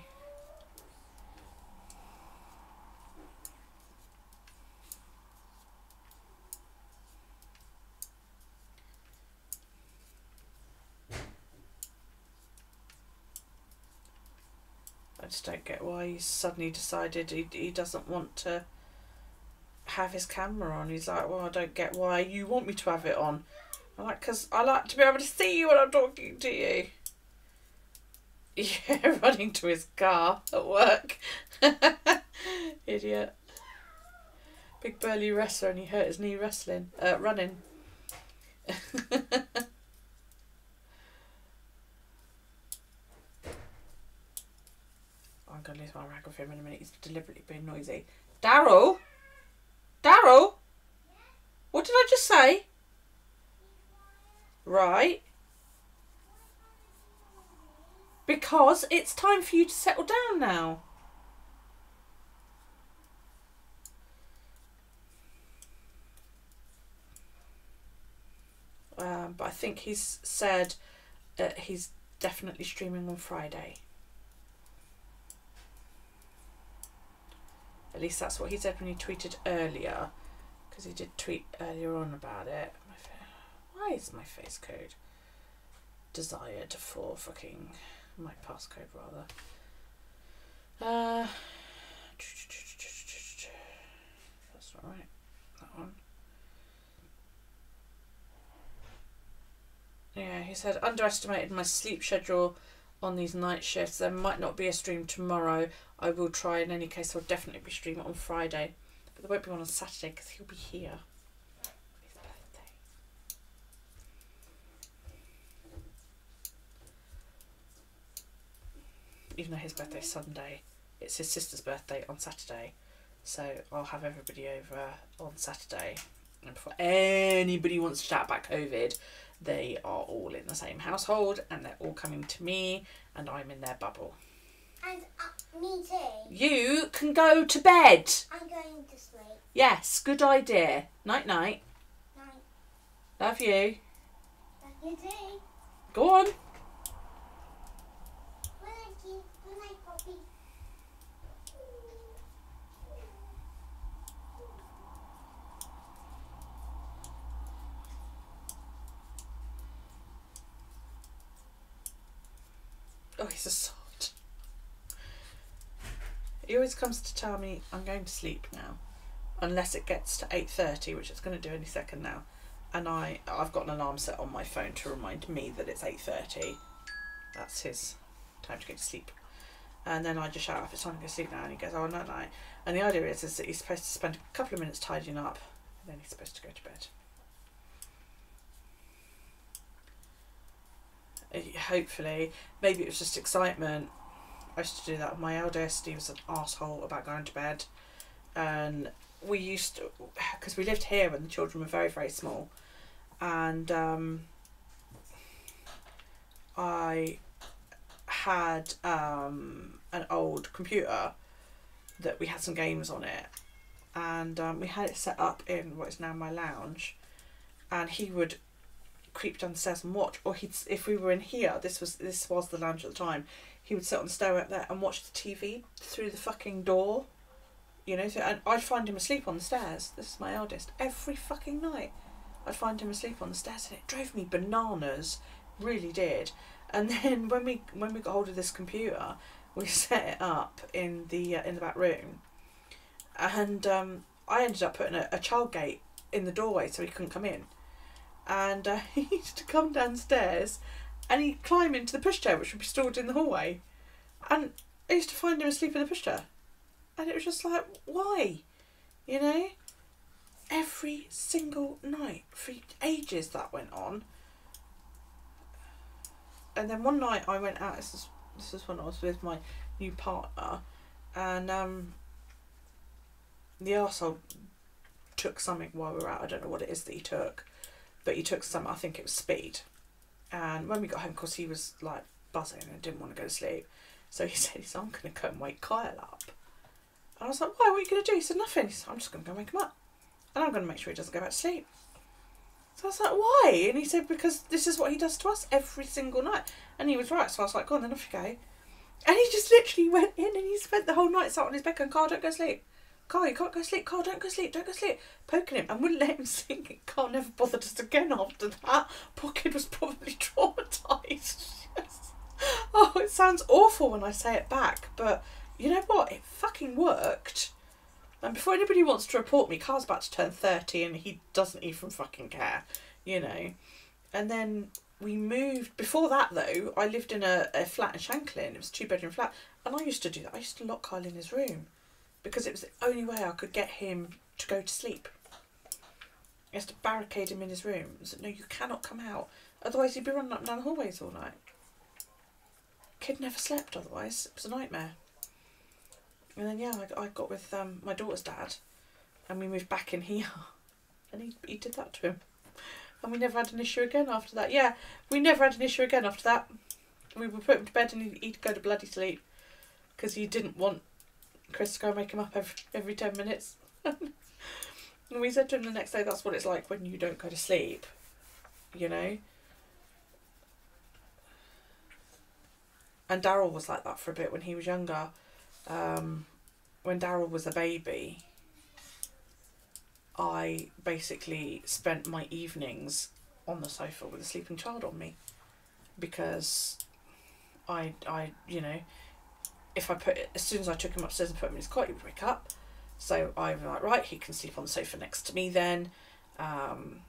I just don't get why he's suddenly decided he doesn't want to have his camera on. He's like, well, I don't get why you want me to have it on. I'm like, because I like to be able to see you when I'm talking to you. Yeah, running to his car at work. Idiot. Big burly wrestler, and he hurt his knee wrestling, running. I'm going to lose my rag with him in a minute. He's deliberately being noisy. Daryl? Daryl? What did I just say? Right. Because it's time for you to settle down now. But I think he's said that he's definitely streaming on Friday. At least that's what he said when he tweeted earlier, because he did tweet earlier on about it. Why is my face code desired for fucking my passcode rather? That's not right. That one. Yeah, he said underestimated my sleep schedule on these night shifts. There might not be a stream tomorrow. I will try in any case. I'll definitely be streaming on Friday, but there won't be one on Saturday because he'll be here. His birthday. Even though his birthday's Sunday, it's his sister's birthday on Saturday, so I'll have everybody over on Saturday. And before anybody wants to chat about COVID, they are all in the same household and they're all coming to me, and I'm in their bubble. And me too. You can go to bed. I'm going to sleep. Yes, good idea. Night night. Night. Love you. Love you too. Go on. Good night, you. Good night, Poppy. Oh, he's a sod. He always comes to tell me I'm going to sleep now, unless it gets to 8:30, which it's going to do any second now. And I've got an alarm set on my phone to remind me that it's 8:30. That's his time to go to sleep. And then I just shout off, it's time to go to sleep now, and he goes, oh, night night. And the idea is that he's supposed to spend a couple of minutes tidying up, and then he's supposed to go to bed. Hopefully, maybe it was just excitement. I used to do that with my eldest. He was an arsehole about going to bed, and we used to, because we lived here when the children were very, very small, and I had an old computer that we had some games on it, and we had it set up in what is now my lounge, and he would creep down the stairs and watch, or he'd, if we were in here, this was the lounge at the time, he would sit on the stairway up there and watch the TV through the fucking door, you know. So, and I'd find him asleep on the stairs. This is my eldest. Every fucking night, I'd find him asleep on the stairs, and it drove me bananas, really did. And then when we got hold of this computer, we set it up in the back room, and I ended up putting a child gate in the doorway so he couldn't come in. And he used to come downstairs and he'd climb into the pushchair, which would be stored in the hallway. And I used to find him asleep in the pushchair. And it was just like, why? You know? Every single night for ages that went on. And then one night I went out, this is when I was with my new partner, and the arsehole took something while we were out. I don't know what it is that he took, but he took some, I think it was speed. And when we got home, of course, he was like buzzing and didn't want to go to sleep. So he said, I'm going to go and wake Kyle up. And I was like, why, what are you going to do? He said, nothing. He said, I'm just going to go wake him up. And I'm going to make sure he doesn't go back to sleep. So I was like, why? And he said, because this is what he does to us every single night. And he was right. So I was like, go on then, off you go. And he just literally went in and he spent the whole night sat on his bed going, Carl, don't go to sleep. Carl, you can't go to sleep. Carl, don't go to sleep. Don't go to sleep. Poking him and wouldn't let him sleep. Carl never bothered us again after that. Poor kid was probably traumatised. Yes. Oh, it sounds awful when I say it back. But you know what? It fucking worked. And before anybody wants to report me, Carl's about to turn 30 and he doesn't even fucking care, you know. And then we moved. Before that, though, I lived in a flat in Shanklin. It was a 2-bedroom flat. And I used to do that. I used to lock Kyle in his room because it was the only way I could get him to go to sleep. I used to barricade him in his room. I said, no, you cannot come out. Otherwise, he'd be running up and down the hallways all night. Kid never slept otherwise. It was a nightmare. And then, yeah, I got with my daughter's dad and we moved back in here and he did that to him. And we never had an issue again after that. Yeah, we never had an issue again after that. We would put him to bed and he'd go to bloody sleep because he didn't want Chris to go and wake him up every 10 minutes. And we said to him the next day, that's what it's like when you don't go to sleep, you know. And Daryl was like that for a bit when he was younger. When Daryl was a baby, I basically spent my evenings on the sofa with a sleeping child on me because I you know, if I as soon as I took him upstairs and put him in his cot, he would wake up. So I was like, right, he can sleep on the sofa next to me then. And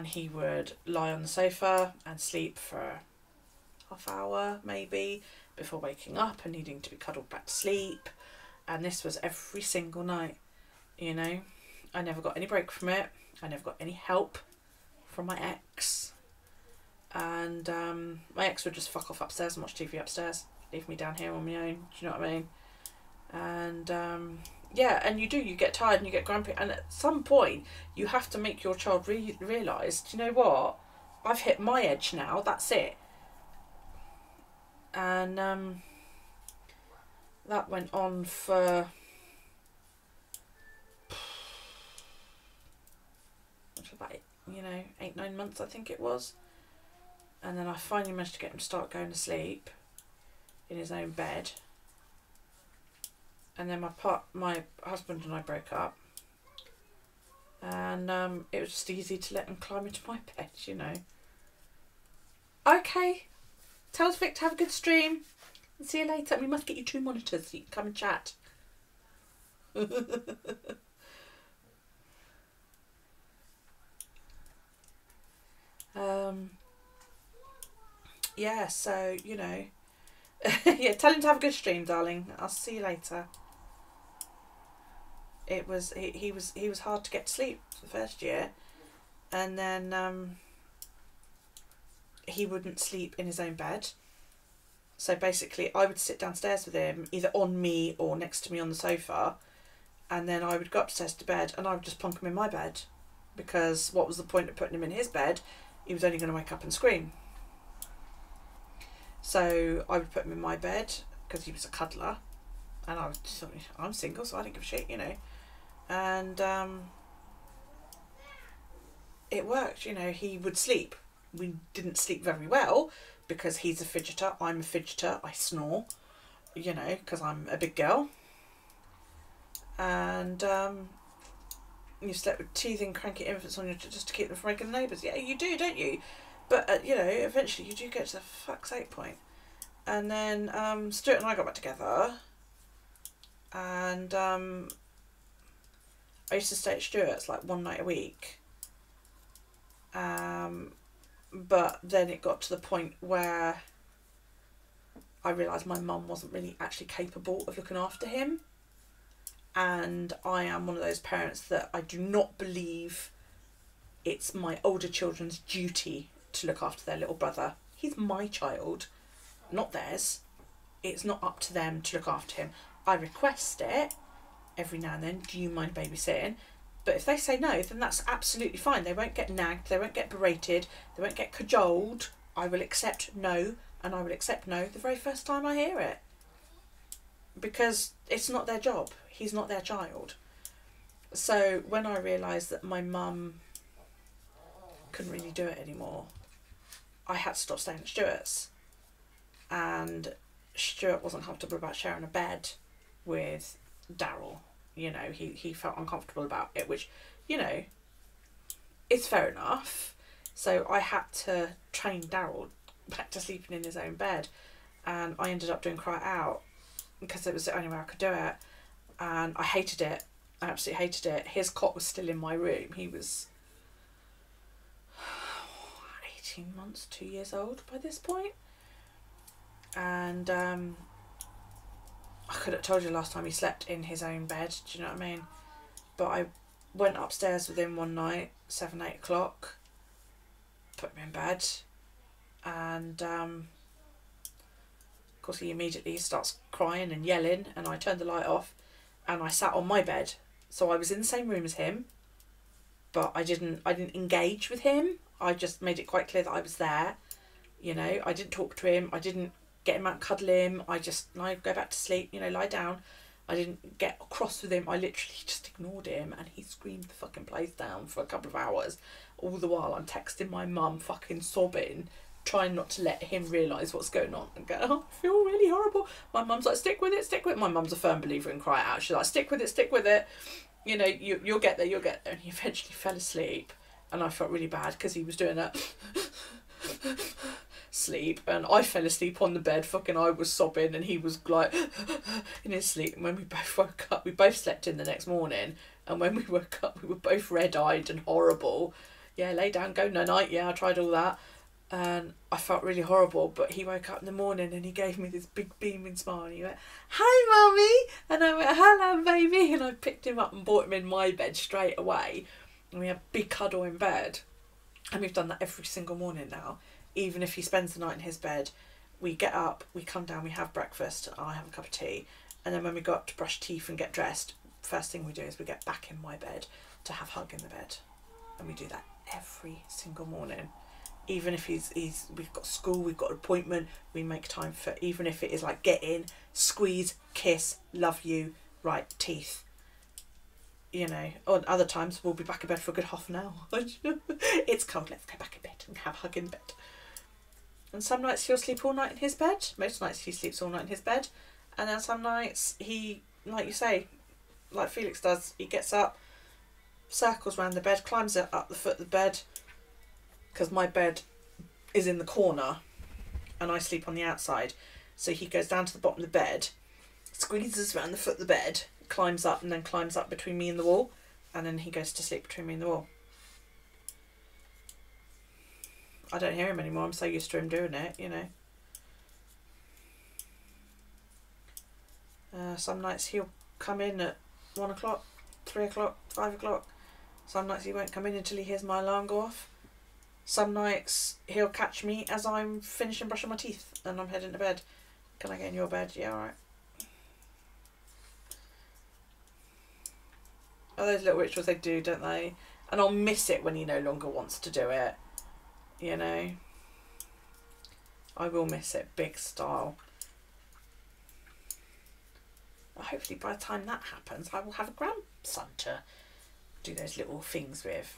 he would lie on the sofa and sleep for half hour maybe before waking up and needing to be cuddled back to sleep. And this was every single night, you know. I never got any break from it. I never got any help from my ex. And my ex would just fuck off upstairs and watch TV upstairs, leave me down here on my own, do you know what I mean? And yeah, and you get tired and you get grumpy, and at some point you have to make your child realise, do you know what, I've hit my edge now, that's it. And that went on for about, you know, 8-9 months I think it was. And then I finally managed to get him to start going to sleep in his own bed. And then my husband and I broke up. And it was just easy to let him climb into my bed, you know. Okay. Tell Vic to have a good stream. And see you later. We must get you 2 monitors so you can come and chat. Yeah, so, you know. Yeah, tell him to have a good stream, darling. I'll see you later. It was he was hard to get to sleep for the first year, and then he wouldn't sleep in his own bed. So basically I would sit downstairs with him, either on me or next to me on the sofa, and then I would go upstairs to bed and I would just plonk him in my bed, because what was the point of putting him in his bed? He was only going to wake up and scream. So I would put him in my bed because he was a cuddler, and I'm single, so I didn't give a shit, you know. And it worked. You know, he would sleep. We didn't sleep very well because he's a fidgeter. I'm a fidgeter. I snore, you know, because I'm a big girl. And you slept with teething, cranky infants on you just to keep them from waking the neighbours. Yeah, you do, don't you? But, you know, eventually you do get to the fuck's sake point. And then Stuart and I got back together. And I used to stay at Stuart's like one night a week. But then it got to the point where I realised my mum wasn't really actually capable of looking after him. And I am one of those parents that I do not believe it's my older children's duty to look after their little brother. He's my child, not theirs. It's not up to them to look after him. I request it every now and then. Do you mind babysitting? But if they say no, then that's absolutely fine. They won't get nagged. They won't get berated. They won't get cajoled. I will accept no, and I will accept no the very first time I hear it. Because it's not their job. He's not their child. So when I realised that my mum couldn't really do it anymore, I had to stop staying at Stuart's. And Stuart wasn't comfortable about sharing a bed with Daryl. You know, he felt uncomfortable about it, which, you know, is fair enough. So I had to train Daryl back to sleeping in his own bed. And I ended up doing Cry Out because it was the only way I could do it. And I hated it. I absolutely hated it. His cot was still in my room. He was 18 months, 2 years old by this point. And I could have told you last time he slept in his own bed. Do you know what I mean? But I went upstairs with him one night, 7, 8 o'clock. Put him in bed. And of course he immediately starts crying and yelling. And I turned the light off. And I sat on my bed. So I was in the same room as him. But I didn't engage with him. I just made it quite clear that I was there. You know, I didn't talk to him. I didn't get him out and cuddle him. I go back to sleep, you know, lie down. I didn't get cross with him. I literally just ignored him, and he screamed the fucking place down for a couple of hours. All the while I'm texting my mum, fucking sobbing, trying not to let him realise what's going on, and go, oh, I feel really horrible. My mum's like, stick with it, stick with it. My mum's a firm believer in Cry Out. She's like, stick with it. You know, you'll get there, And he eventually fell asleep, and I felt really bad because he was doing that sleep, and I fell asleep on the bed. Fucking, I was sobbing, and he was like in his sleep. And when we both woke up, we both slept in the next morning. And when we woke up, we were both red-eyed and horrible. Yeah, lay down, go night. Yeah, I tried all that, and I felt really horrible. But he woke up in the morning and he gave me this big beaming smile. And he went, "Hi, mummy," and I went, "Hello, baby," and I picked him up and brought him in my bed straight away. And we had a big cuddle in bed, and we've done that every single morning now. Even if he spends the night in his bed, we get up, we come down, we have breakfast, and I have a cup of tea. And then when we go up to brush teeth and get dressed, first thing we do is we get back in my bed to have hug in the bed. And we do that every single morning. Even if we've got school, we've got an appointment, we make time for, even if it is like get in, squeeze, kiss, love you, right, teeth. You know, or other times we'll be back in bed for a good half an hour. It's cold, let's go back in bed and have a hug in bed. And some nights he'll sleep all night in his bed. Most nights he sleeps all night in his bed. And then some nights he, like you say, like Felix does, he gets up, circles around the bed, climbs up the foot of the bed, because my bed is in the corner and I sleep on the outside. So he goes down to the bottom of the bed, squeezes around the foot of the bed, climbs up, and then climbs up between me and the wall, and then he goes to sleep between me and the wall. I don't hear him anymore. I'm so used to him doing it, you know. Some nights he'll come in at 1 o'clock, 3 o'clock, 5 o'clock. Some nights he won't come in until he hears my alarm go off. Some nights he'll catch me as I'm finishing brushing my teeth and I'm heading to bed. Can I get in your bed? Yeah, alright. Oh, those little rituals they do, don't they? And I'll miss it when he no longer wants to do it. You know, I will miss it big style. Well, hopefully by the time that happens, I will have a grandson to do those little things with.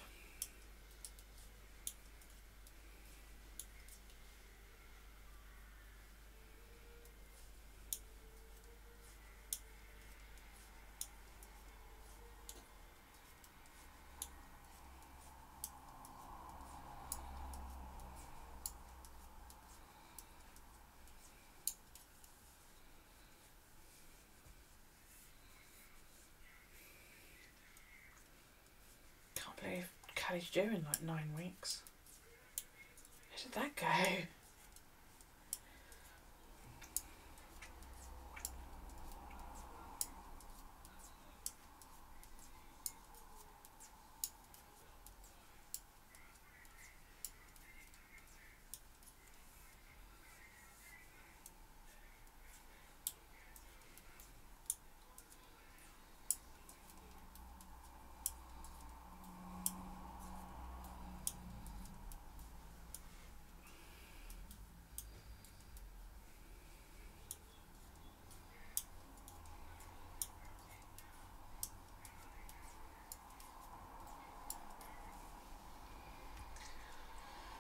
tell you to do in like 9 weeks. Where did that go?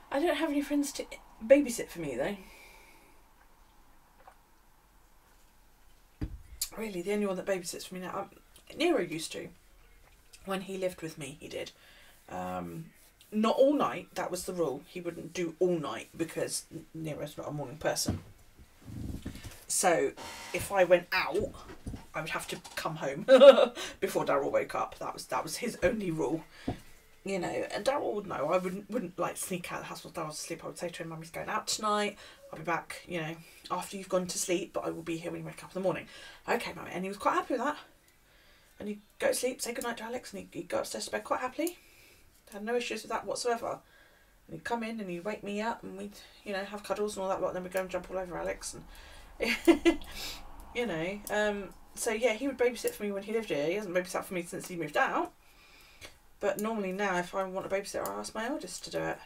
I don't have any friends to babysit for me though. Really, the only one that babysits for me now, Nero used to. When he lived with me, he did. Not all night, that was the rule. He wouldn't do all night because Nero's not a morning person. So if I went out, I would have to come home before Daryl woke up. That was his only rule. You know, and Daryl would know. I wouldn't like sneak out of the house while Daryl was asleep. I would say to him, Mummy's going out tonight. I'll be back, you know, after you've gone to sleep, but I will be here when you wake up in the morning. Okay, Mummy. And he was quite happy with that. And he'd go to sleep, say goodnight to Alex, and he'd go upstairs to bed quite happily. Had no issues with that whatsoever. And he'd come in and he'd wake me up and we'd, you know, have cuddles and all that lot, and then we'd go and jump all over Alex and you know. So yeah, he would babysit for me when he lived here. He hasn't babysat for me since he moved out. But normally now, if I want a babysitter, I ask my eldest to do it.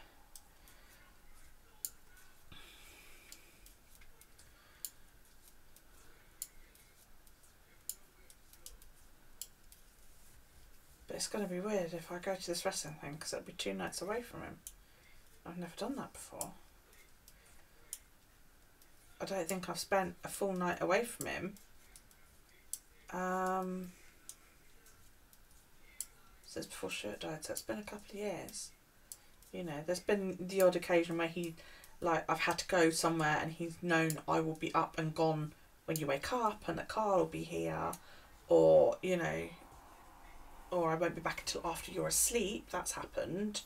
But it's going to be weird if I go to this wrestling thing, because it'll be 2 nights away from him. I've never done that before. I don't think I've spent a full night away from him. Since before Shirt died, so it's been a couple of years. You know, there's been the odd occasion where he, like, I've had to go somewhere and he's known I will be up and gone when you wake up and the car will be here, or, you know, or I won't be back until after you're asleep. That's happened.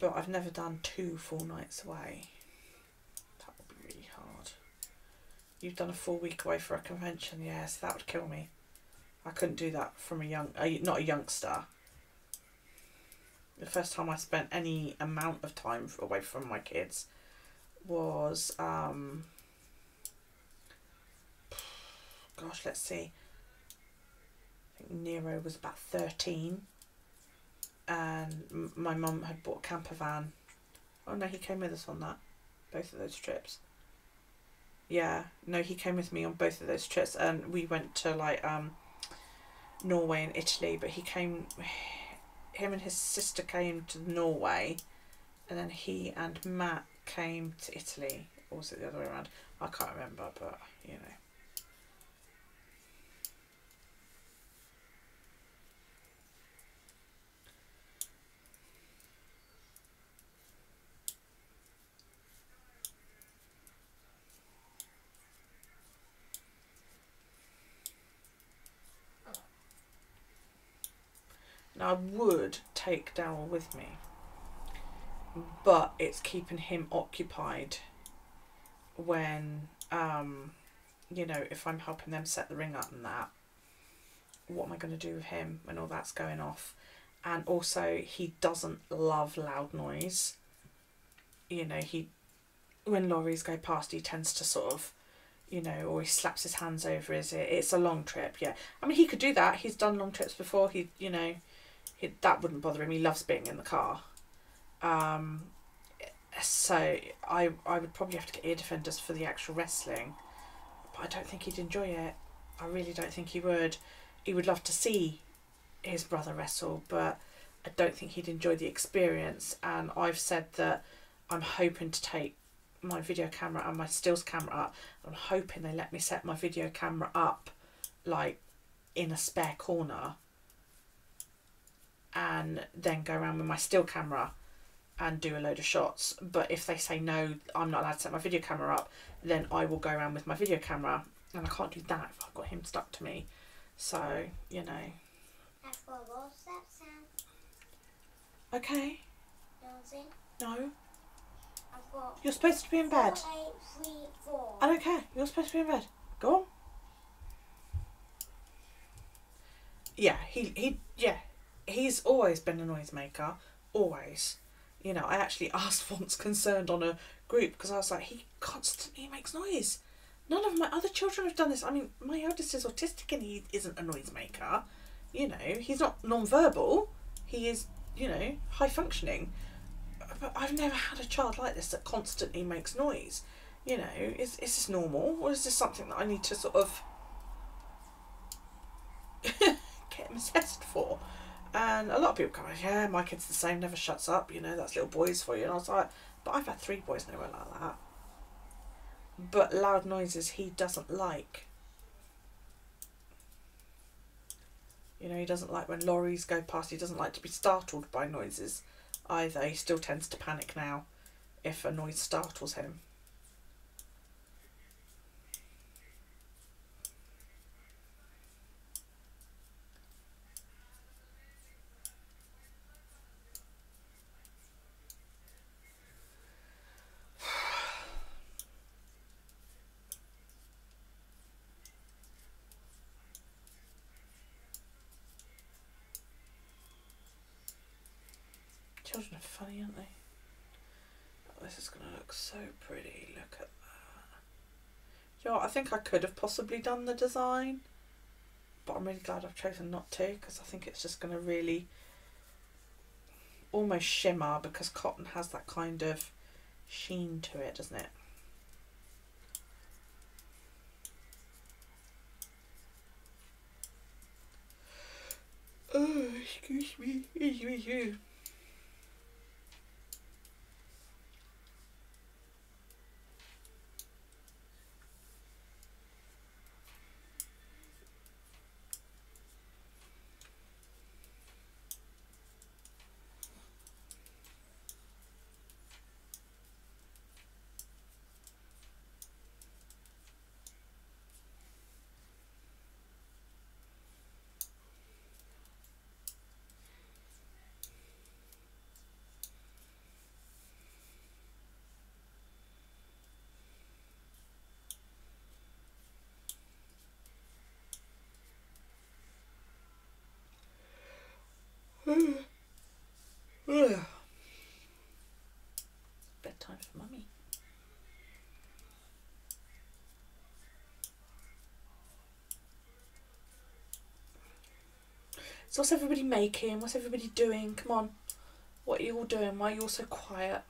But I've never done 2 full nights away. That would be really hard. You've done a full week away for a convention, yes, that would kill me. I couldn't do that from not a youngster. The first time I spent any amount of time away from my kids was, gosh, let's see. I think Nero was about 13. And my mum had bought a camper van. Oh no, he came with us on that. Both of those trips. Yeah, no, he came with me on both of those trips. And we went to like, Norway and Italy, but him and his sister came to Norway, and then he and Matt came to Italy, or was it the other way around? I can't remember, but you know. Now I would take Daryl with me, but it's keeping him occupied when, you know, if I'm helping them set the ring up and that, what am I going to do with him when all that's going off? And also, he doesn't love loud noise. You know, when lorries go past, he tends to sort of, you know, or he slaps his hands over his ear. It's a long trip, yeah. I mean, he could do that. He's done long trips before. You know, that wouldn't bother him. He loves being in the car. So I would probably have to get ear defenders for the actual wrestling, but I don't think he'd enjoy it. I really don't think he would. He would love to see his brother wrestle, but I don't think he'd enjoy the experience. And I've said that I'm hoping to take my video camera and my stills camera up. I'm hoping they let me set my video camera up like in a spare corner, and then go around with my still camera and do a load of shots. But if they say no, I'm not allowed to set my video camera up, then I will go around with my video camera, and I can't do that if I've got him stuck to me. So, you know. What's that sound? Okay. Nosy. No. I've got You're supposed to be in bed. 4, 8, 3, 4. I don't care. You're supposed to be in bed. Go on. Yeah, he's always been a noisemaker. Always. You know, I actually asked once concerned on a group because I was like, he constantly makes noise. None of my other children have done this. I mean, my eldest is autistic and he isn't a noisemaker. You know, he's not non-verbal. He is, you know, high functioning. But I've never had a child like this that constantly makes noise. You know, is this normal? Or is this something that I need to sort of get him assessed for? And a lot of people go, yeah, my kid's the same, never shuts up, you know, that's little boys for you. And I was like, but I've had 3 boys and they weren't like that. But loud noises he doesn't like. You know, he doesn't like when lorries go past. He doesn't like to be startled by noises either. He still tends to panic now if a noise startles him. Children are funny, aren't they? Oh, this is going to look so pretty. Look at that. You know what, I think I could have possibly done the design, but I'm really glad I've chosen not to, because I think it's just going to really almost shimmer, because cotton has that kind of sheen to it, doesn't it? Oh, excuse me. Bedtime for mummy. So what's everybody making? What's everybody doing? Come on. What are you all doing? Why are you all so quiet?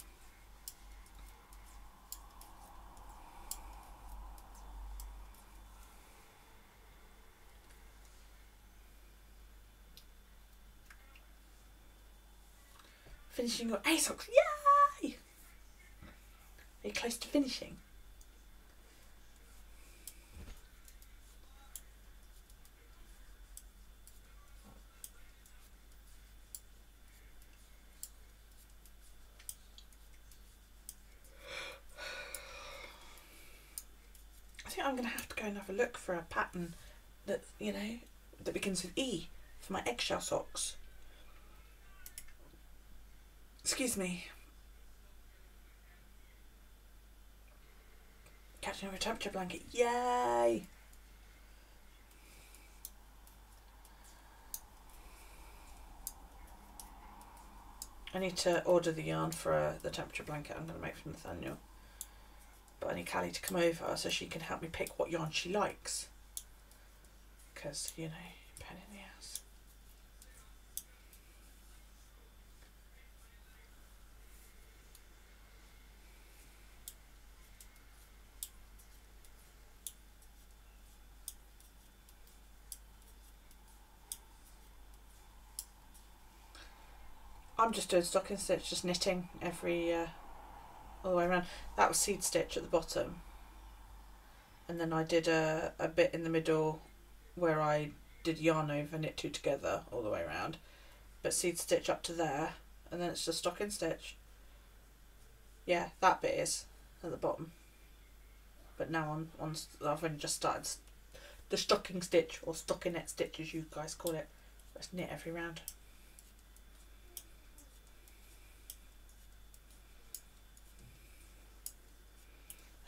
Finishing your ASOCs. Yay! Are you close to finishing? I think I'm going to have to go and have a look for a pattern that, you know, that begins with E for my eggshell socks. Excuse me. Catching over a temperature blanket. Yay! I need to order the yarn for the temperature blanket I'm going to make for Nathaniel. But I need Callie to come over so she can help me pick what yarn she likes. Because, you know, pain in the ass. I'm just doing stocking stitch, just knitting every all the way around. That was seed stitch at the bottom, and then I did a bit in the middle where I did yarn over, knit 2 together all the way around, but seed stitch up to there, and then it's just stocking stitch. Yeah, that bit is at the bottom, but now I've only just started the stocking stitch, or stockinette stitch as you guys call it. Let's knit every round.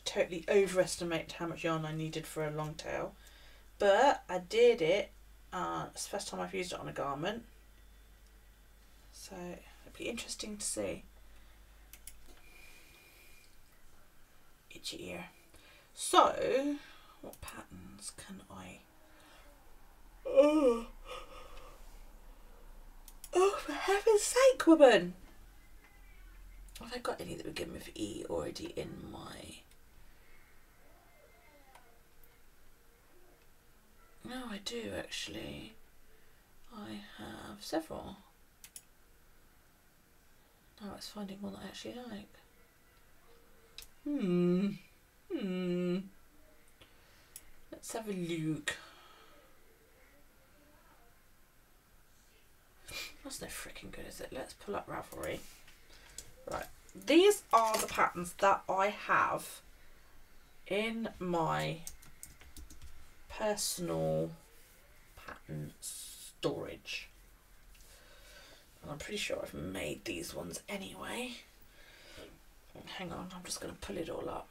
totally overestimated how much yarn I needed for a long tail. But I did it. It's the first time I've used it on a garment. So it'd be interesting to see. Itchy ear. So, what patterns can I... Oh, for heaven's sake, woman! Have I got any that begin with E already in my... No, I do actually. I have several. Now it's finding one that I actually like. Let's have a look. That's no freaking good, is it? Let's pull up Ravelry. Right, these are the patterns that I have in my personal pattern storage. And I'm pretty sure I've made these ones anyway. Hang on, I'm just going to pull it all up.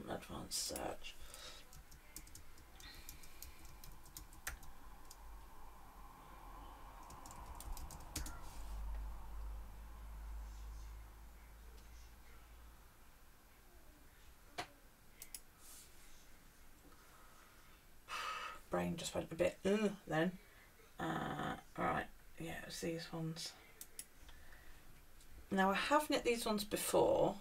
Advanced search. Brain just went a bit then. Right, yeah, it was these ones. Now I have knit these ones before.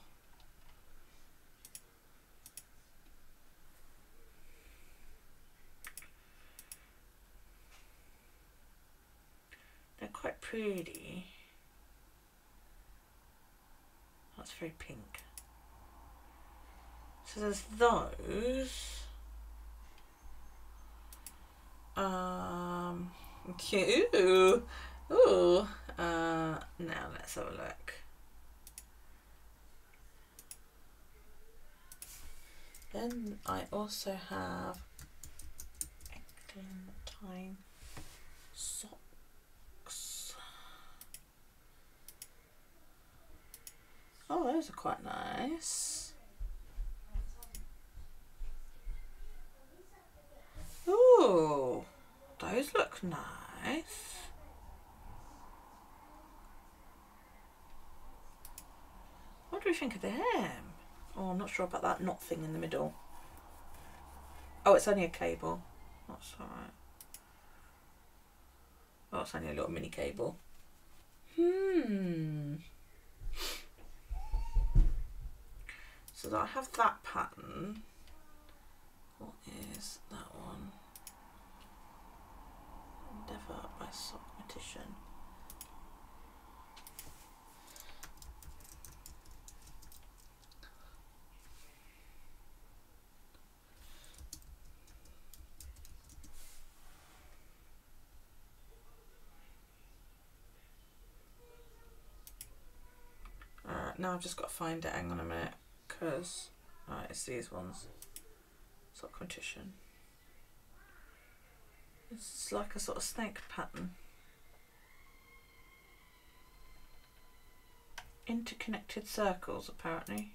They're quite pretty. That's very pink. So there's those. Ooh. Now let's have a look. Then I also have Eglantine socks. Oh, those are quite nice. Ooh, those look nice. What do we think of them? Oh, I'm not sure about that knot thing in the middle. Oh, it's only a cable. That's alright. Oh, it's only a little mini cable. So I have that pattern. What is that one? Endeavour by Sockmatician. Now I've just got to find it. Hang on a minute, because it's these ones. Sockmatician. It's like a sort of snake pattern. Interconnected circles, apparently.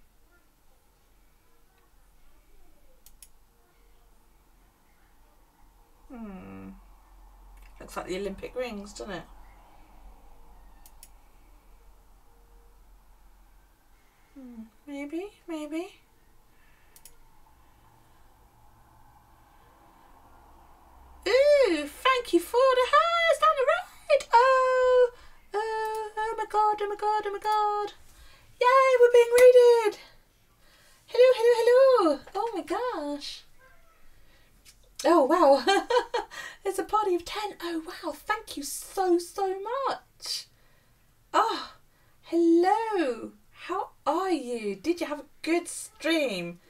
Looks like the Olympic rings, doesn't it? Maybe. Ooh, thank you for the house down the road. Oh my god. Yay, we're being raided. Hello. Oh my gosh. Oh wow. It's a party of 10. Oh wow, thank you so much. Oh, hello. How are you? Did you have a good stream?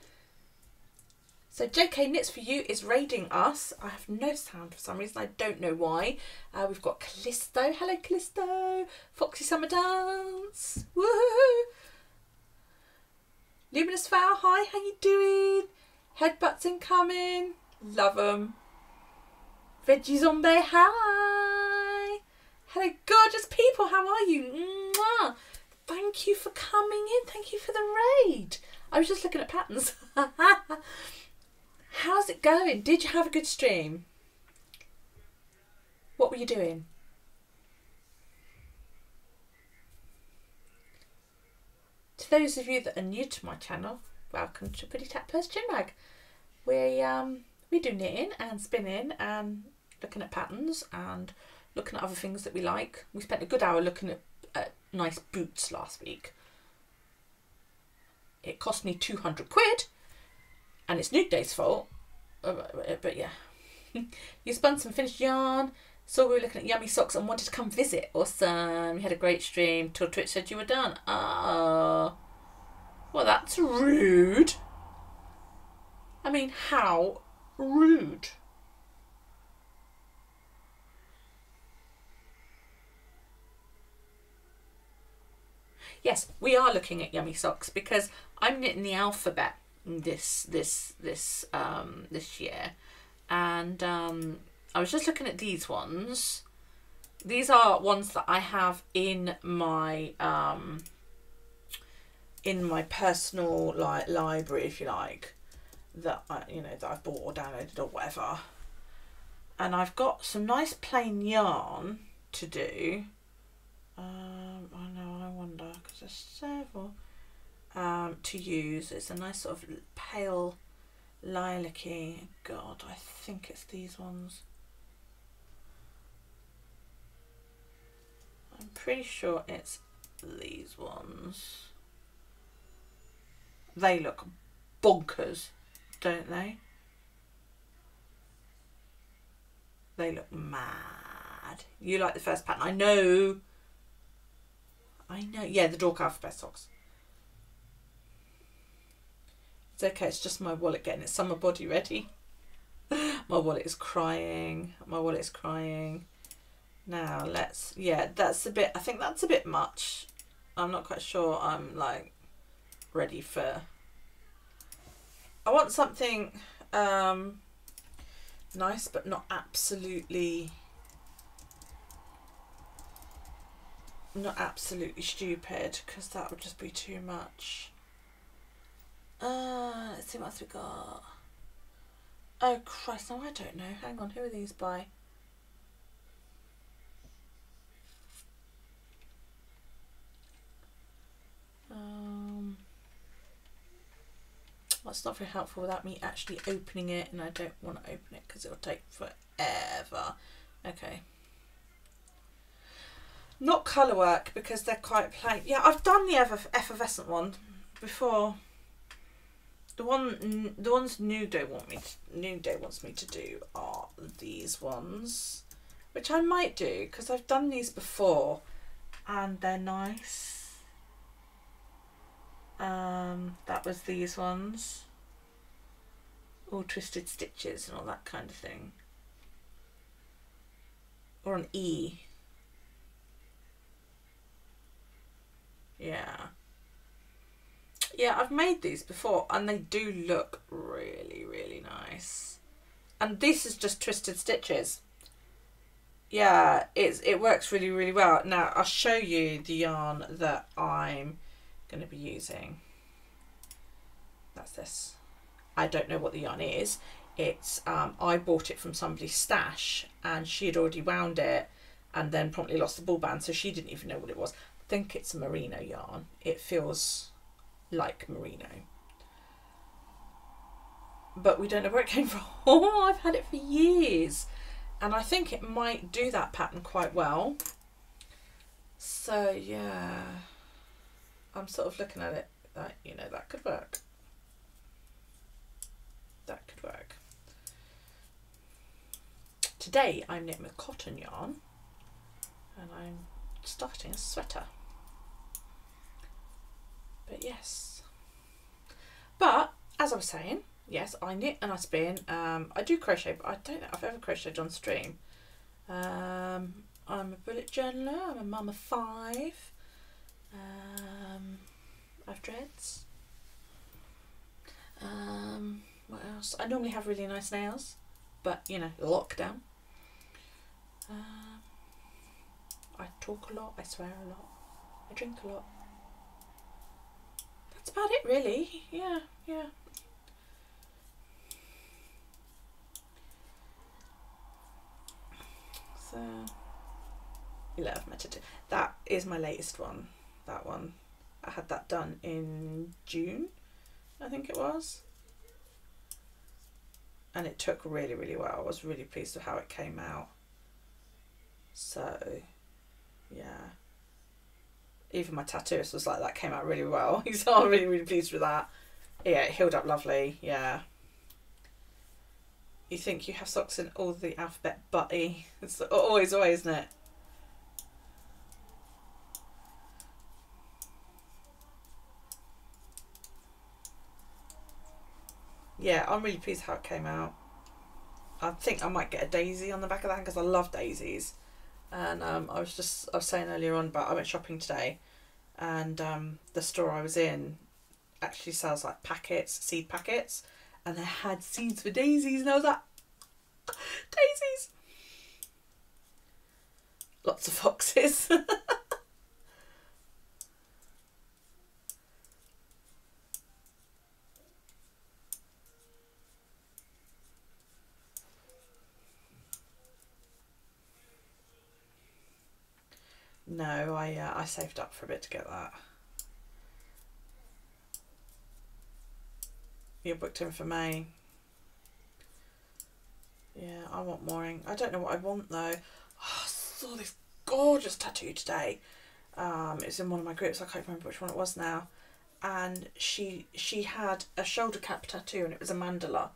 So JK Knits For You is raiding us. I have no sound for some reason. I don't know why. We've got Callisto. Hello Callisto. Foxy Summer Dance. Woohoo. Luminous Fowl. Hi, how you doing? Headbutts incoming. Love them. Veggie Zombie. Hi. Hello gorgeous people. How are you? Mwah. Thank you for coming in. Thank you for the raid. I was just looking at patterns. How's it going? Did you have a good stream? What were you doing? To those of you that are new to my channel, welcome to Puddytatpurr's Chinwag. We do knitting and spinning and looking at patterns and looking at other things that we like. We spent a good hour looking at nice boots last week. It cost me 200 quid and it's Nude Day's fault. But yeah. You spun some finished yarn, saw we were looking at yummy socks and wanted to come visit. Awesome. You had a great stream till Twitch said you were done. Oh, well, that's rude. I mean, how rude. Yes, we are looking at yummy socks because I'm knitting the alphabet this year, and I was just looking at these ones. These are ones that I have in my personal library, if you like, that that I've bought or downloaded or whatever. And I've got some nice plain yarn to do. I know, I wonder, because there's several to use. It's a nice sort of pale lilac-y. God, I think it's these ones. I'm pretty sure it's these ones. They look bonkers, don't they? They look mad. You like the first pattern? I know. Yeah, the Dork alphabet socks. It's okay, it's just my wallet getting its summer body ready. My wallet is crying. My wallet is crying. Now let's, yeah, that's a bit, I think that's a bit much. I'm not quite sure I'm like ready for, I want something nice but not absolutely stupid, because that would just be too much. Let's see what else we got. Oh Christ, no, I don't know. Hang on, who are these by? That's not very helpful without me actually opening it, and I don't want to open it because it'll take forever. Okay. Not colour work because they're quite plain. Yeah, I've done the effervescent one before. The ones Nude Day wants me to do are these ones, which I might do because I've done these before and they're nice. That was these ones, all twisted stitches and all that kind of thing, or an E. Yeah, I've made these before and they do look really, really nice. And this is just twisted stitches. Yeah, it works really, really well. Now I'll show you the yarn that I'm going to be using. That's this. I don't know what the yarn is. It's I bought it from somebody's stash and she had already wound it and then promptly lost the ball band, so she didn't even know what it was. I think it's merino yarn. It feels like merino, but we don't know where it came from. Oh, I've had it for years and I think it might do that pattern quite well. So yeah, I'm sort of looking at it like, that could work. That could work. Today I'm knitting with cotton yarn and I'm starting a sweater. But yes. But as I was saying, yes, I knit and I spin. I do crochet, but I don't know if I've ever crocheted on stream. I'm a bullet journaler. I'm a mum of 5. I have dreads. What else? I normally have really nice nails, but lockdown. I talk a lot, I swear a lot, I drink a lot. that's about it really. Yeah. So, you love my tattoo. That is my latest one. That one. I had that done in June, I think it was. And it took really, really well. I was really pleased with how it came out. So, yeah. Even my tattooist was like, that came out really well. So I'm really, really pleased with that. Yeah, it healed up lovely. Yeah. You think you have socks in all the alphabet but E. It's always the way, isn't it? Yeah, I'm really pleased how it came out. I think I might get a daisy on the back of that because I love daisies. And I was saying earlier on about I went shopping today, and the store I was in actually sells like seed packets, and they had seeds for daisies, and I was like, daisies! Lots of foxes. No, I saved up for a bit to get that. You're booked in for May. Yeah, I want more ink. I don't know what I want though. Oh, I saw this gorgeous tattoo today. It's in one of my groups. I can't remember which one it was now. And she had a shoulder cap tattoo, and it was a mandala.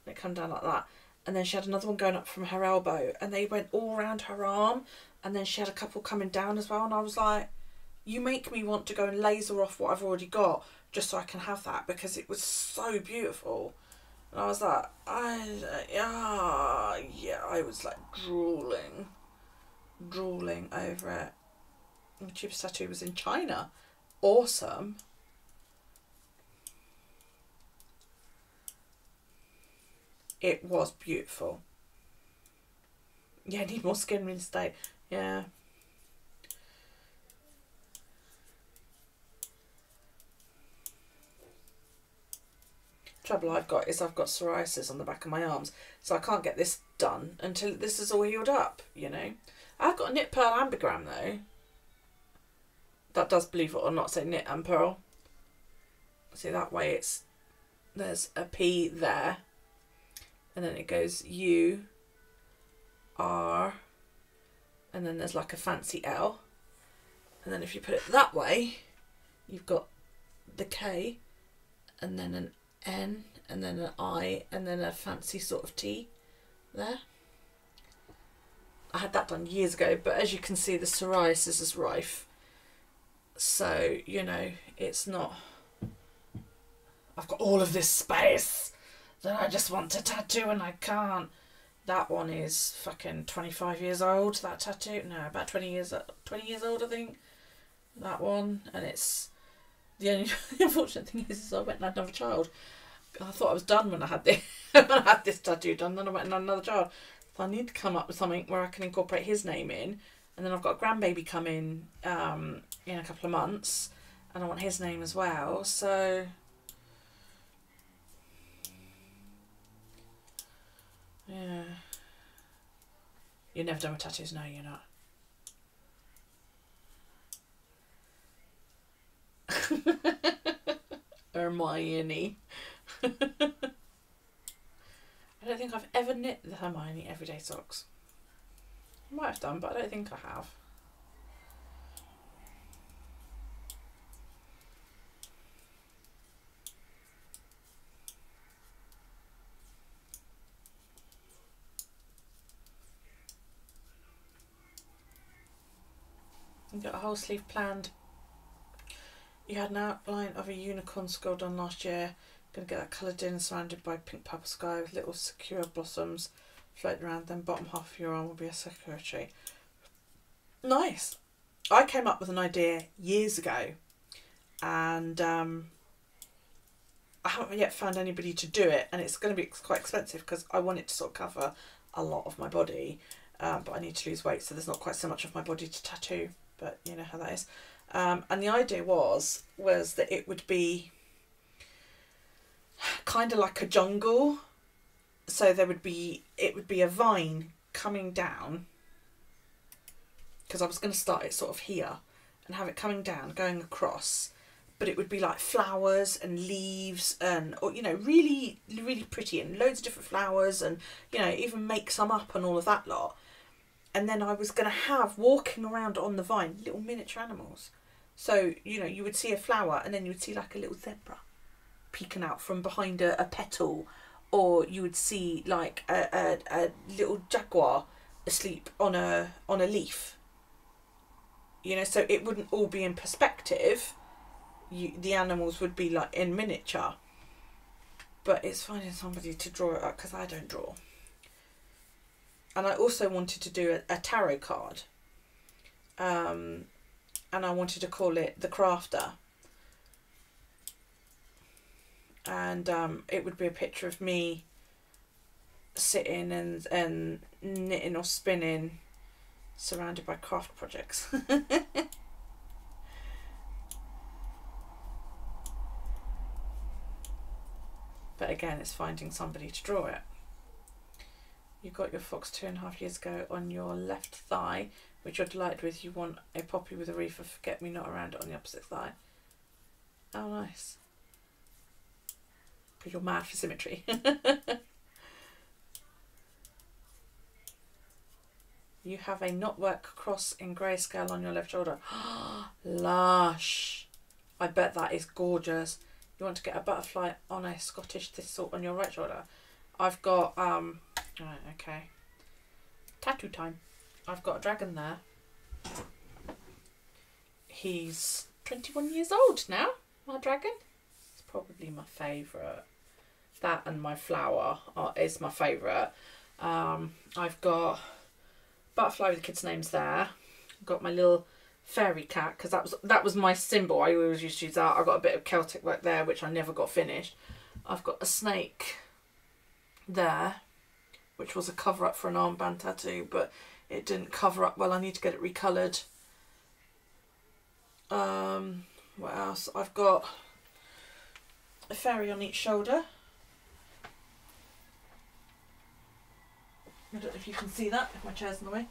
And it come down like that. And then she had another one going up from her elbow, and they went all around her arm. And then she had a couple coming down as well. And I was like, you make me want to go and laser off what I've already got just so I can have that, because it was so beautiful. And I was like, I was like drooling over it. And the cheapest tattoo was in China. Awesome. It was beautiful. Yeah, I need more skin reinstate. Yeah. Trouble I've got is I've got psoriasis on the back of my arms, so I can't get this done until this is all healed up, you know. I've got a knit pearl ambigram though. That does, believe it or not, say knit and pearl. See, that way there's a P there, and then it goes U, R, and then there's like a fancy L, and then if you put it that way, you've got the K, and then an N, and then an I, and then a fancy sort of T there. I had that done years ago, but as you can see, the psoriasis is rife. So, you know, it's not... I've got all of this space that I just want to tattoo and I can't. That one is fucking 25 years old, that tattoo. No, about 20 years old, I think. That one. And it's... The only unfortunate thing is I went and had another child. I thought I was done when I had this, when I had this tattoo done. Then I went and had another child. So I need to come up with something where I can incorporate his name in. And then I've got a grandbaby coming in a couple of months. And I want his name as well. So... yeah. You've never done with tattoos? No, you're not. Hermione. I don't think I've ever knit the Hermione everyday socks. I might have done, but I don't think I have. You've got a whole sleeve planned. You had an outline of a unicorn skull done last year. Going to get that coloured in and surrounded by pink purple sky with little sakura blossoms floating around. Then bottom half of your arm will be a sakura tree. Nice. I came up with an idea years ago, and I haven't yet found anybody to do it, and it's going to be quite expensive because I want it to sort of cover a lot of my body, but I need to lose weight, so there's not quite so much of my body to tattoo, but you know how that is. And the idea was that it would be kind of like a jungle. So it would be a vine coming down, because I was going to start it sort of here and have it coming down, going across, but it would be like flowers and leaves and, or, you know, really, really pretty, and loads of different flowers, and, you know, even make some up and all of that lot. And then I was going to have, walking around on the vine, little miniature animals. So, you know, you would see a flower and then you would see like a little zebra peeking out from behind a petal, or you would see like a little jaguar asleep on a leaf. You know, so it wouldn't all be in perspective. The animals would be like in miniature. But it's finding somebody to draw it up, because I don't draw. And I also wanted to do a tarot card. And I wanted to call it The Crafter. And it would be a picture of me sitting and knitting or spinning, surrounded by craft projects. But again, it's finding somebody to draw it. You got your fox 2.5 years ago on your left thigh, which you're delighted with. You want a poppy with a wreath of forget-me-not around it on the opposite thigh. Oh, nice. Because you're mad for symmetry. You have a knotwork cross in grayscale on your left shoulder. Lush. I bet that is gorgeous. You want to get a butterfly on a Scottish thistle on your right shoulder. I've got, right, okay. Tattoo time. I've got a dragon there. He's 21 years old now, my dragon. It's probably my favourite. That and my flower is my favourite. I've got butterfly with the kids' names there. I've got my little fairy cat, because that was my symbol. I always used to use that. I got a bit of Celtic work there, which I never got finished. I've got a snake there, which was a cover up for an armband tattoo, but it didn't cover up well. I need to get it recoloured. What else? I've got a fairy on each shoulder. I don't know if you can see that, if my chair's in the way.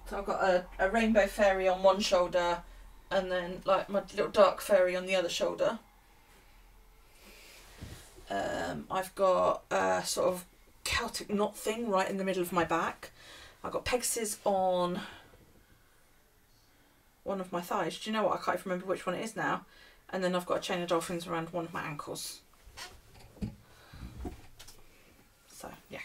So I've got a rainbow fairy on one shoulder, and then like my little dark fairy on the other shoulder. I've got a sort of Celtic knot thing right in the middle of my back. I've got Pegasus on one of my thighs. Do you know what? I can't even remember which one it is now. And then I've got a chain of dolphins around one of my ankles. So, yeah.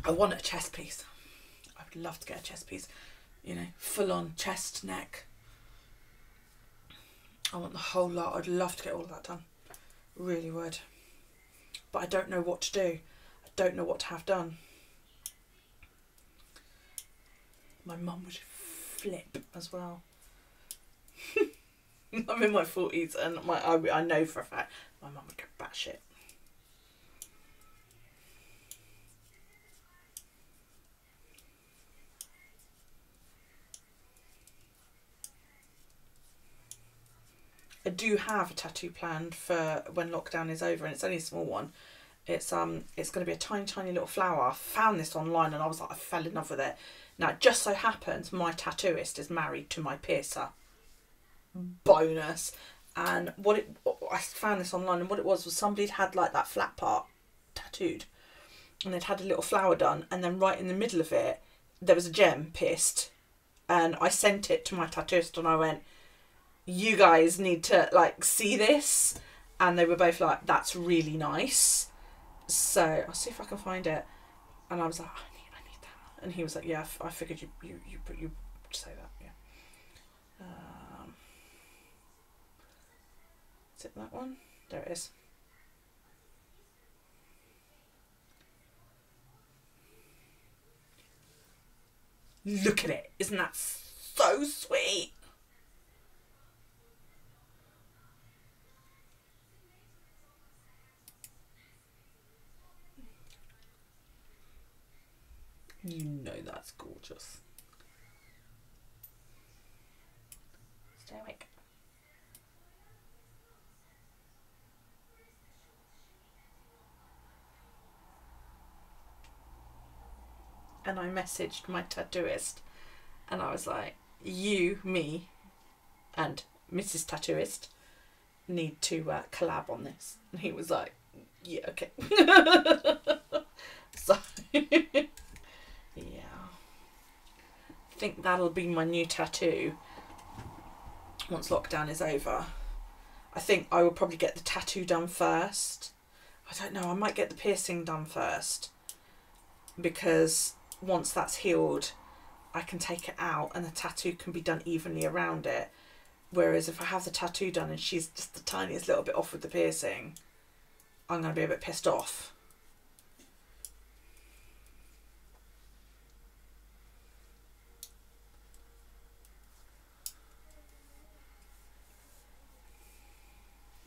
I want a chest piece. I would love to get a chest piece. You know, full on chest, neck. I want the whole lot. I'd love to get all of that done. Really would. But I don't know what to do. I don't know what to have done. My mum would flip as well. I'm in my 40s and I know for a fact my mum would go batshit. I do have a tattoo planned for when lockdown is over, and it's only a small one. It's going to be a tiny, tiny little flower. I found this online and I was like, I fell in love with it. Now, it just so happens my tattooist is married to my piercer. Bonus. And I found this online, and what it was somebody had like that flat part tattooed, and they'd had a little flower done, and then right in the middle of it, there was a gem pierced. And I sent it to my tattooist and I went, you guys need to like see this. And they were both like, that's really nice. So I'll see if I can find it. And I was like, I need that. And he was like, yeah, I figured you say that, yeah. Is it that one? There it is. Look at it. Isn't that so sweet? You know that's gorgeous. Stay awake. And I messaged my tattooist and I was like, you, me and Mrs. Tattooist need to collab on this. And he was like, yeah, okay. So, yeah. I think that'll be my new tattoo once lockdown is over. I think I will probably get the tattoo done first. I don't know, I might get the piercing done first, because once that's healed I can take it out and the tattoo can be done evenly around it. Whereas if I have the tattoo done and she's just the tiniest little bit off with the piercing, I'm going to be a bit pissed off.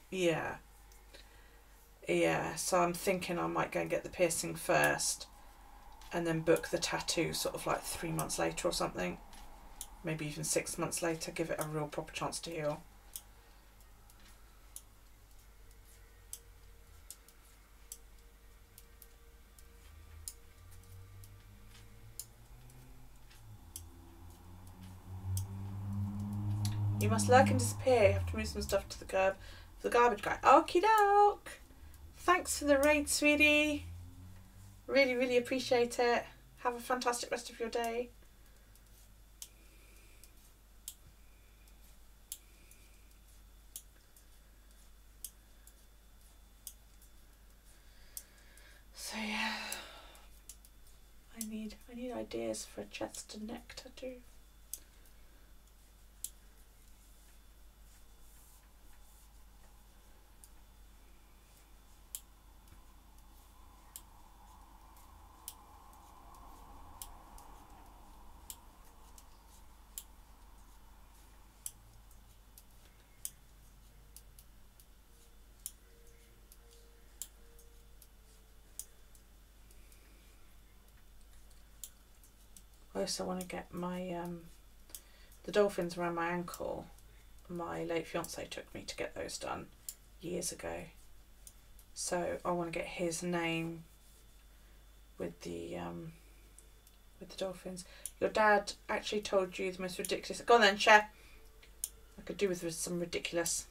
Yeah. Yeah, so I'm thinking I might go and get the piercing first and then book the tattoo sort of like 3 months later or something. Maybe even 6 months later, give it a real proper chance to heal. You must lurk and disappear. You have to move some stuff to the curb for the garbage guy. Okie doke. Thanks for the raid, sweetie. Really, really appreciate it. Have a fantastic rest of your day. So yeah, I need ideas for a chest and neck tattoo. I also want to get my the dolphins around my ankle. My late fiance took me to get those done years ago, so I want to get his name with the dolphins. Your dad actually told you the most ridiculous. Go on then, share. I could do with some ridiculous.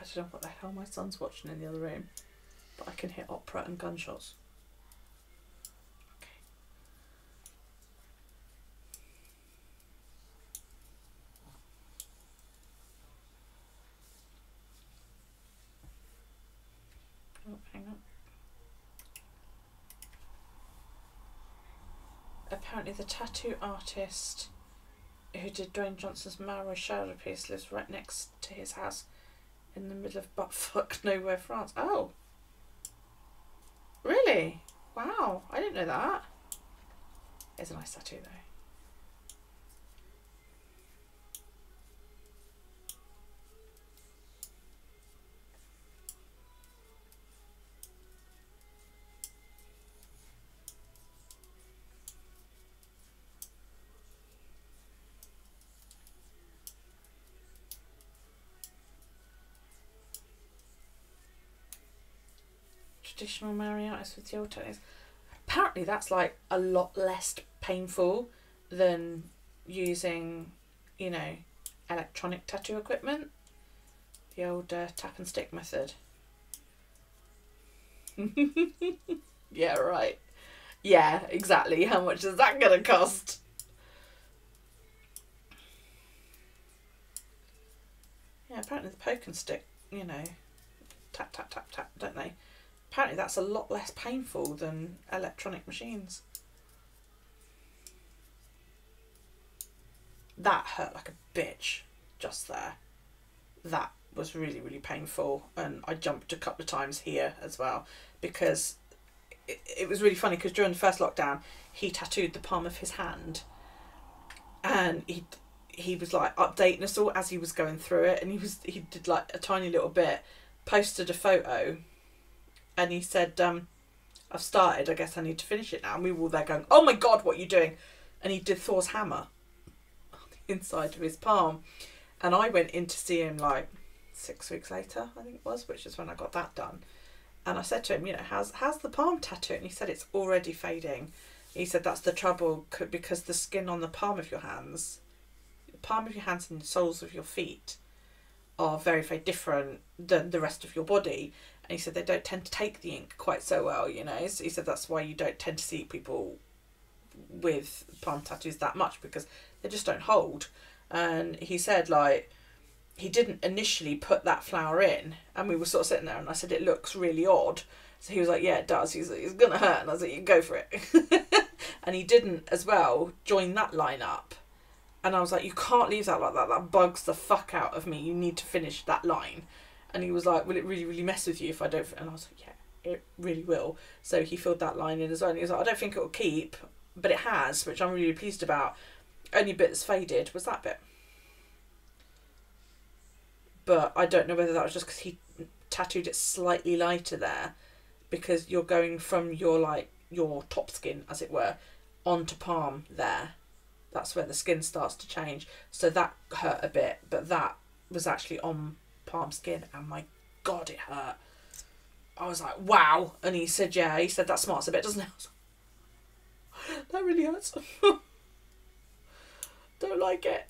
I don't know what the hell my son's watching in the other room, but I can hear opera and gunshots. Okay. Oh, hang on. Apparently the tattoo artist who did Dwayne Johnson's Mauro shoulder piece lives right next to his house in the middle of buttfuck nowhere, France. Oh, really? Wow, I didn't know that. It's a nice tattoo though. Traditional marionettes with the old techniques. Apparently that's like a lot less painful than using, you know, electronic tattoo equipment. The old tap and stick method. Yeah, right. Yeah, exactly. How much is that going to cost? Yeah, apparently the poke and stick, you know, tap, tap, tap, tap, don't they? Apparently that's a lot less painful than electronic machines. That hurt like a bitch just there. That was really, really painful, and I jumped a couple of times here as well, because it was really funny, because during the first lockdown he tattooed the palm of his hand, and he was like updating us all as he was going through it, and he did like a tiny little bit, posted a photo, and he said, I've started, I guess I need to finish it now. And we were all there going, oh my god, what are you doing? And he did Thor's hammer on the inside of his palm. And I went in to see him like 6 weeks later, I think it was, which is when I got that done. And I said to him, you know, how's the palm tattoo? And he said, it's already fading. He said, that's the trouble, because the skin on the palm of your hands, and the soles of your feet are very, very different than the rest of your body. And he said they don't tend to take the ink quite so well, you know. So he said that's why you don't tend to see people with palm tattoos that much, because they just don't hold. And he said, like, he didn't initially put that flower in, and we were sort of sitting there, and I said, it looks really odd. So he was like, yeah, it does. He's like, it's going to hurt. And I was like, you go for it. And he didn't, as well, join that line up. And I was like, you can't leave that like that. That bugs the fuck out of me. You need to finish that line. And he was like, will it really, really mess with you if I don't? And I was like, yeah, it really will. So he filled that line in as well. And he was like, I don't think it will keep, but it has, which I'm really pleased about. Only bit that's faded was that bit. But I don't know whether that was just because he tattooed it slightly lighter there, because you're going from your, like, your top skin, as it were, onto palm there. That's where the skin starts to change. So that hurt a bit, but that was actually on palm skin, and my god, it hurt. I was like, wow. And he said, yeah, he said that smarts a bit, doesn't it? I was like, that really hurts. Don't like it.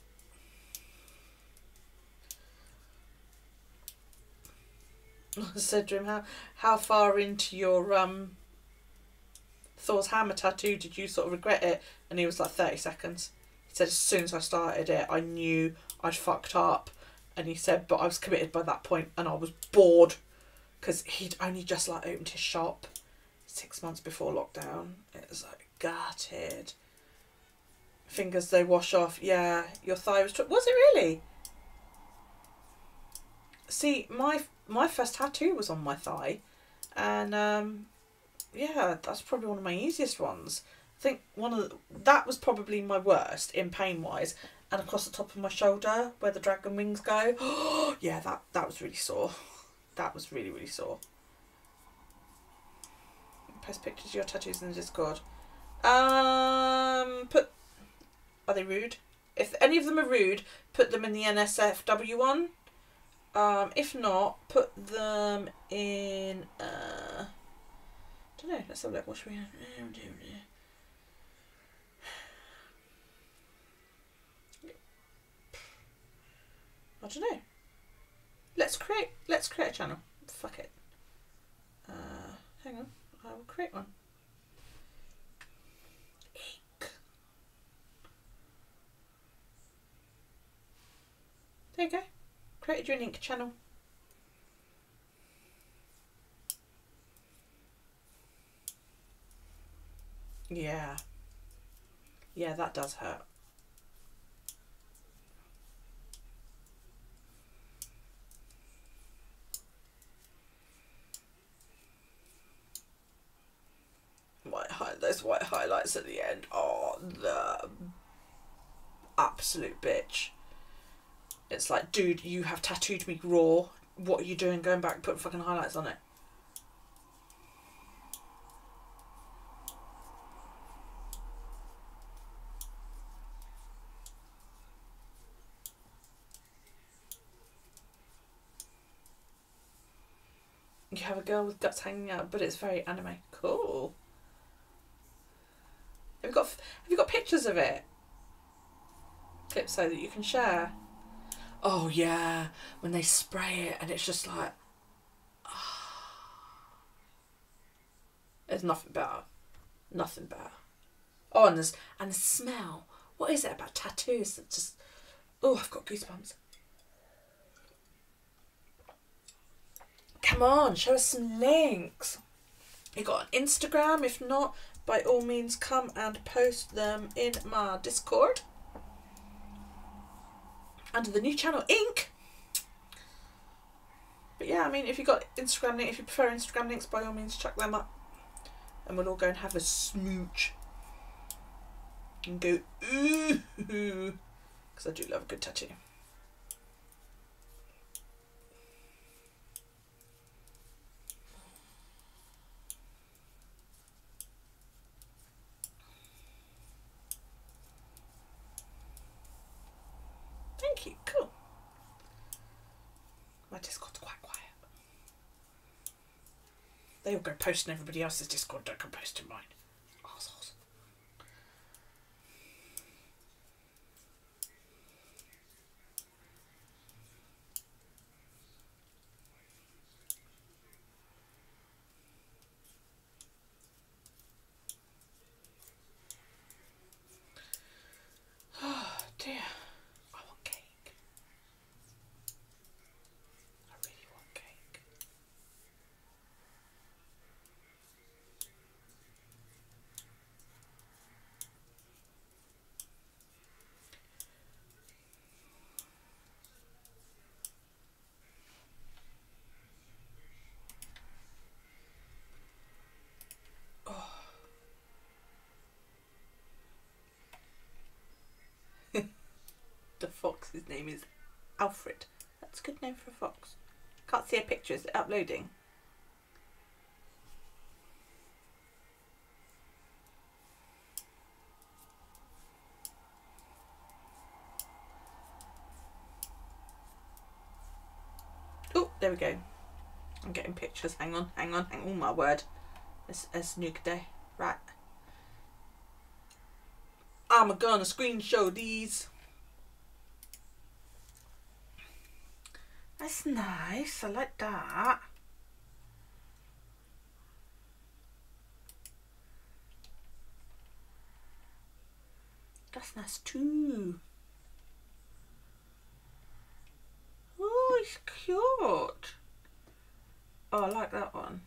I said to him, how far into your Thor's hammer tattoo did you sort of regret it? And he was like 30 seconds. He said, as soon as I started it, I knew I'd fucked up. And he said, but I was committed by that point, and I was bored, because he'd only just like opened his shop 6 months before lockdown. It was like gutted. Fingers, they wash off. Yeah, your thigh was it really? See, my first tattoo was on my thigh, and yeah, that's probably one of my easiest ones. I think that was probably my worst in pain wise, and across the top of my shoulder where the dragon wings go. Yeah, that was really sore. That was really, really sore. Post pictures of your tattoos in the Discord. Are they rude? If any of them are rude, put them in the NSFW one. If not, put them in, I don't know, let's have a look. What should we do? I don't know. Let's create a channel. Fuck it. Hang on, I will create one. Ink. There you go. Created you an ink channel. Yeah. Yeah, that does hurt. Those white highlights at the end. Oh, the absolute bitch. It's like, dude, you have tattooed me raw. What are you doing going back and putting fucking highlights on it? You have a girl with guts hanging out, but it's very anime. Cool. Have you got pictures of it? Clips so that you can share. Oh yeah, when they spray it and it's just like, there's nothing better. Nothing better. Oh, and the smell. What is it about tattoos that just, oh, I've got goosebumps. Come on, show us some links. You got an Instagram? If not, by all means come and post them in my Discord. Under the new channel, Ink. But yeah, I mean, if you got Instagram links, if you prefer Instagram links, by all means chuck them up. And we'll all go and have a smooch. And go, ooh. because I do love a good tattoo. Thank you, cool. My Discord's quite quiet. They all go posting everybody else's Discord, don't go posting mine. Arseholes. Oh dear. I want cake. I really want cake. The fox's name is Alfred. That's a good name for a fox. Can't see a picture. Is it uploading? Oh, there we go. I'm getting pictures. Hang on. Oh my word. It's new day. Right. I'm gonna screen show these. That's nice. I like that. That's nice too. Oh, it's cute. Oh, I like that one.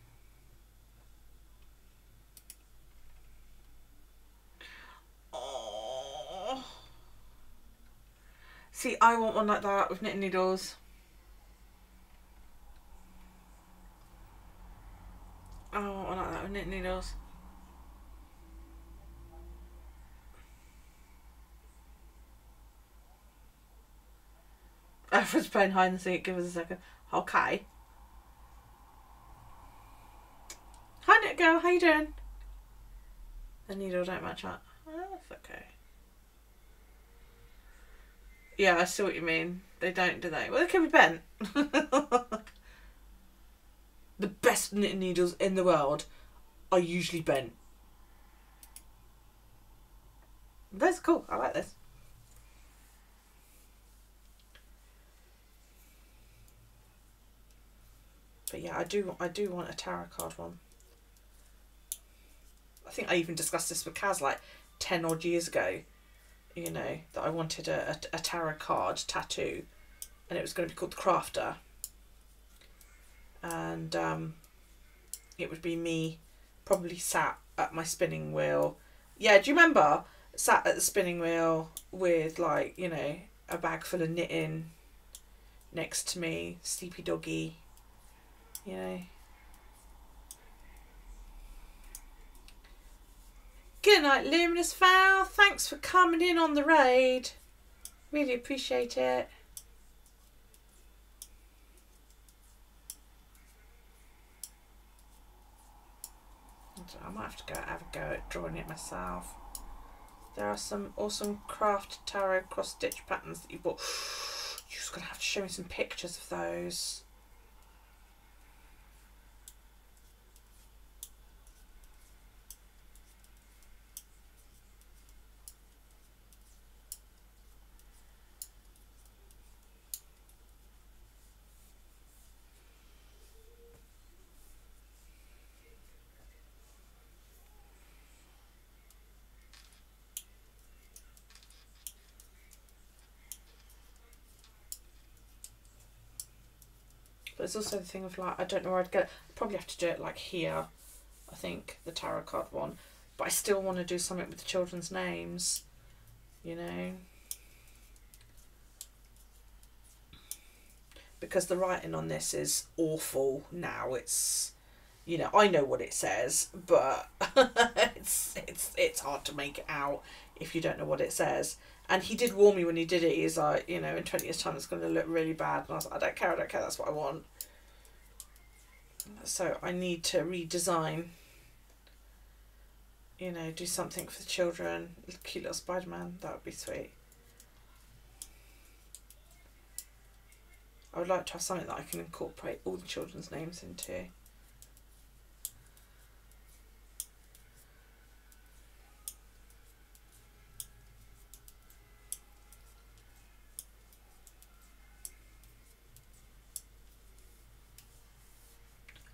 Oh. See, I want one like that with knitting needles. I want one like that with knitting needles. Alfred's playing hide and seek. Give us a second. Okay. Hi, Knit Girl. How you doing? The needle don't match up. Oh, that's okay. Yeah, I see what you mean. They don't, do they? Well, they can be bent. The best knitting needles in the world are usually bent. That's cool. I like this. But yeah, I do want a tarot card one. I think I even discussed this with Kaz like 10 odd years ago. You know, that I wanted a tarot card tattoo, and it was going to be called the Crafter. And it would be me probably sat at my spinning wheel. Yeah, do you remember? Sat at the spinning wheel with, like, you know, a bag full of knitting next to me, sleepy doggy, you know. Good night, Luminous Fowl. Thanks for coming in on the raid. Really appreciate it. I might have to have a go at drawing it myself. There are some awesome craft tarot cross stitch patterns that you bought. You're just gonna have to show me some pictures of those. But it's also the thing of, like, I don't know where I'd get it. I'd probably have to do it like here, I think, the tarot card one. But I still want to do something with the children's names, you know. Because the writing on this is awful now. It's, you know, I know what it says, but it's hard to make it out if you don't know what it says. And he did warn me when he did it. He's like, you know, in 20 years' time it's going to look really bad. And I was like, I don't care, that's what I want. So I need to redesign, you know, do something for the children. Cute little Spider-Man, that would be sweet. I would like to have something that I can incorporate all the children's names into.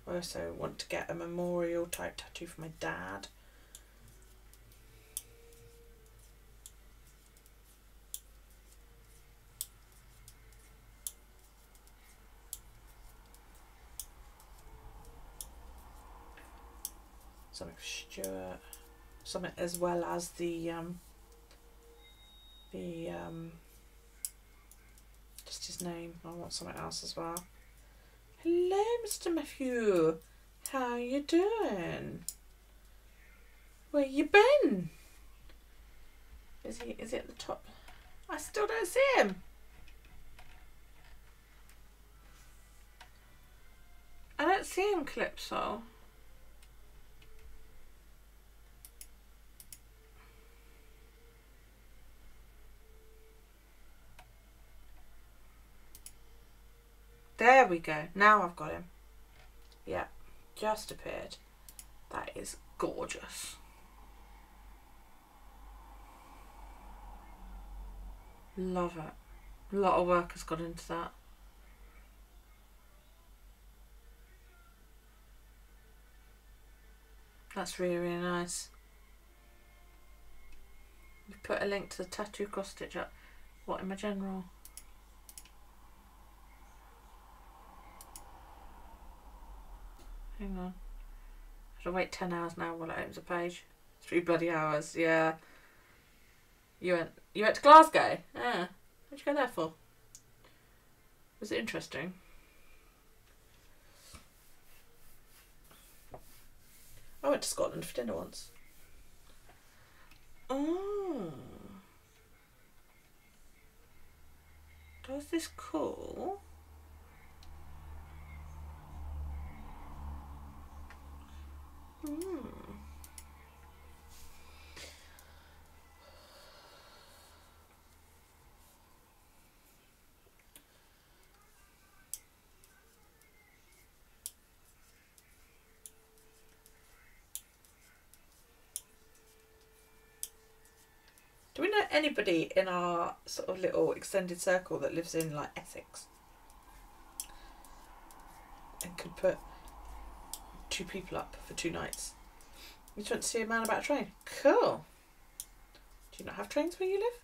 I also want to get a memorial type tattoo for my dad. Something for Stuart. Something as well as the just his name. I want something else as well. Hello, Mr. Matthew. How you doing? Where you been? Is he at the top? I still don't see him. I don't see him, Calypso. There we go. Now I've got him. Yeah, just appeared. That is gorgeous. Love it. A lot of work has gone into that. That's really, really nice. We put a link to the tattoo cross stitch up. What in my general? Hang on. I have to wait 10 hours now while it opens a page. 3 bloody hours, yeah. You went to Glasgow? Yeah. What'd you go there for? Was it interesting? I went to Scotland for dinner once. Oh. Does this cool? Do we know anybody in our sort of little extended circle that lives in like Essex and could put 2 people up for 2 nights? You just went to see a man about a train. Cool. Do you not have trains where you live?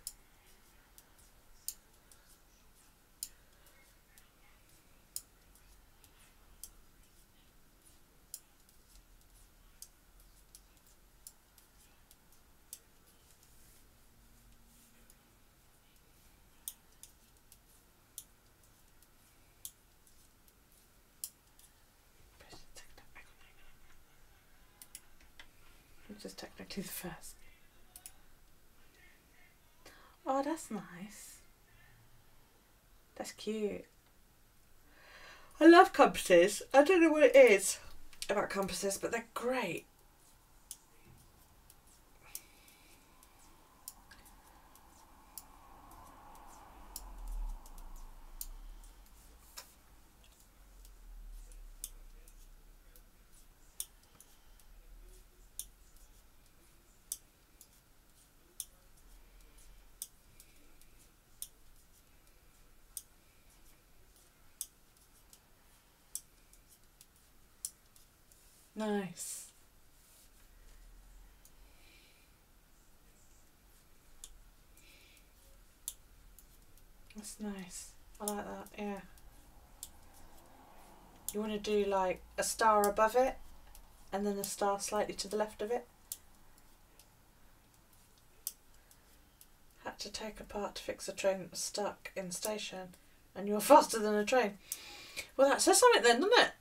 Which is technically the first. Oh, that's nice. That's cute. I love compasses. I don't know what it is about compasses, but they're great. Nice. That's nice. I like that, yeah. You want to do like a star above it and then a star slightly to the left of it. Had to take apart to fix a train that was stuck in the station and you're faster than a train. Well, that says something then, doesn't it?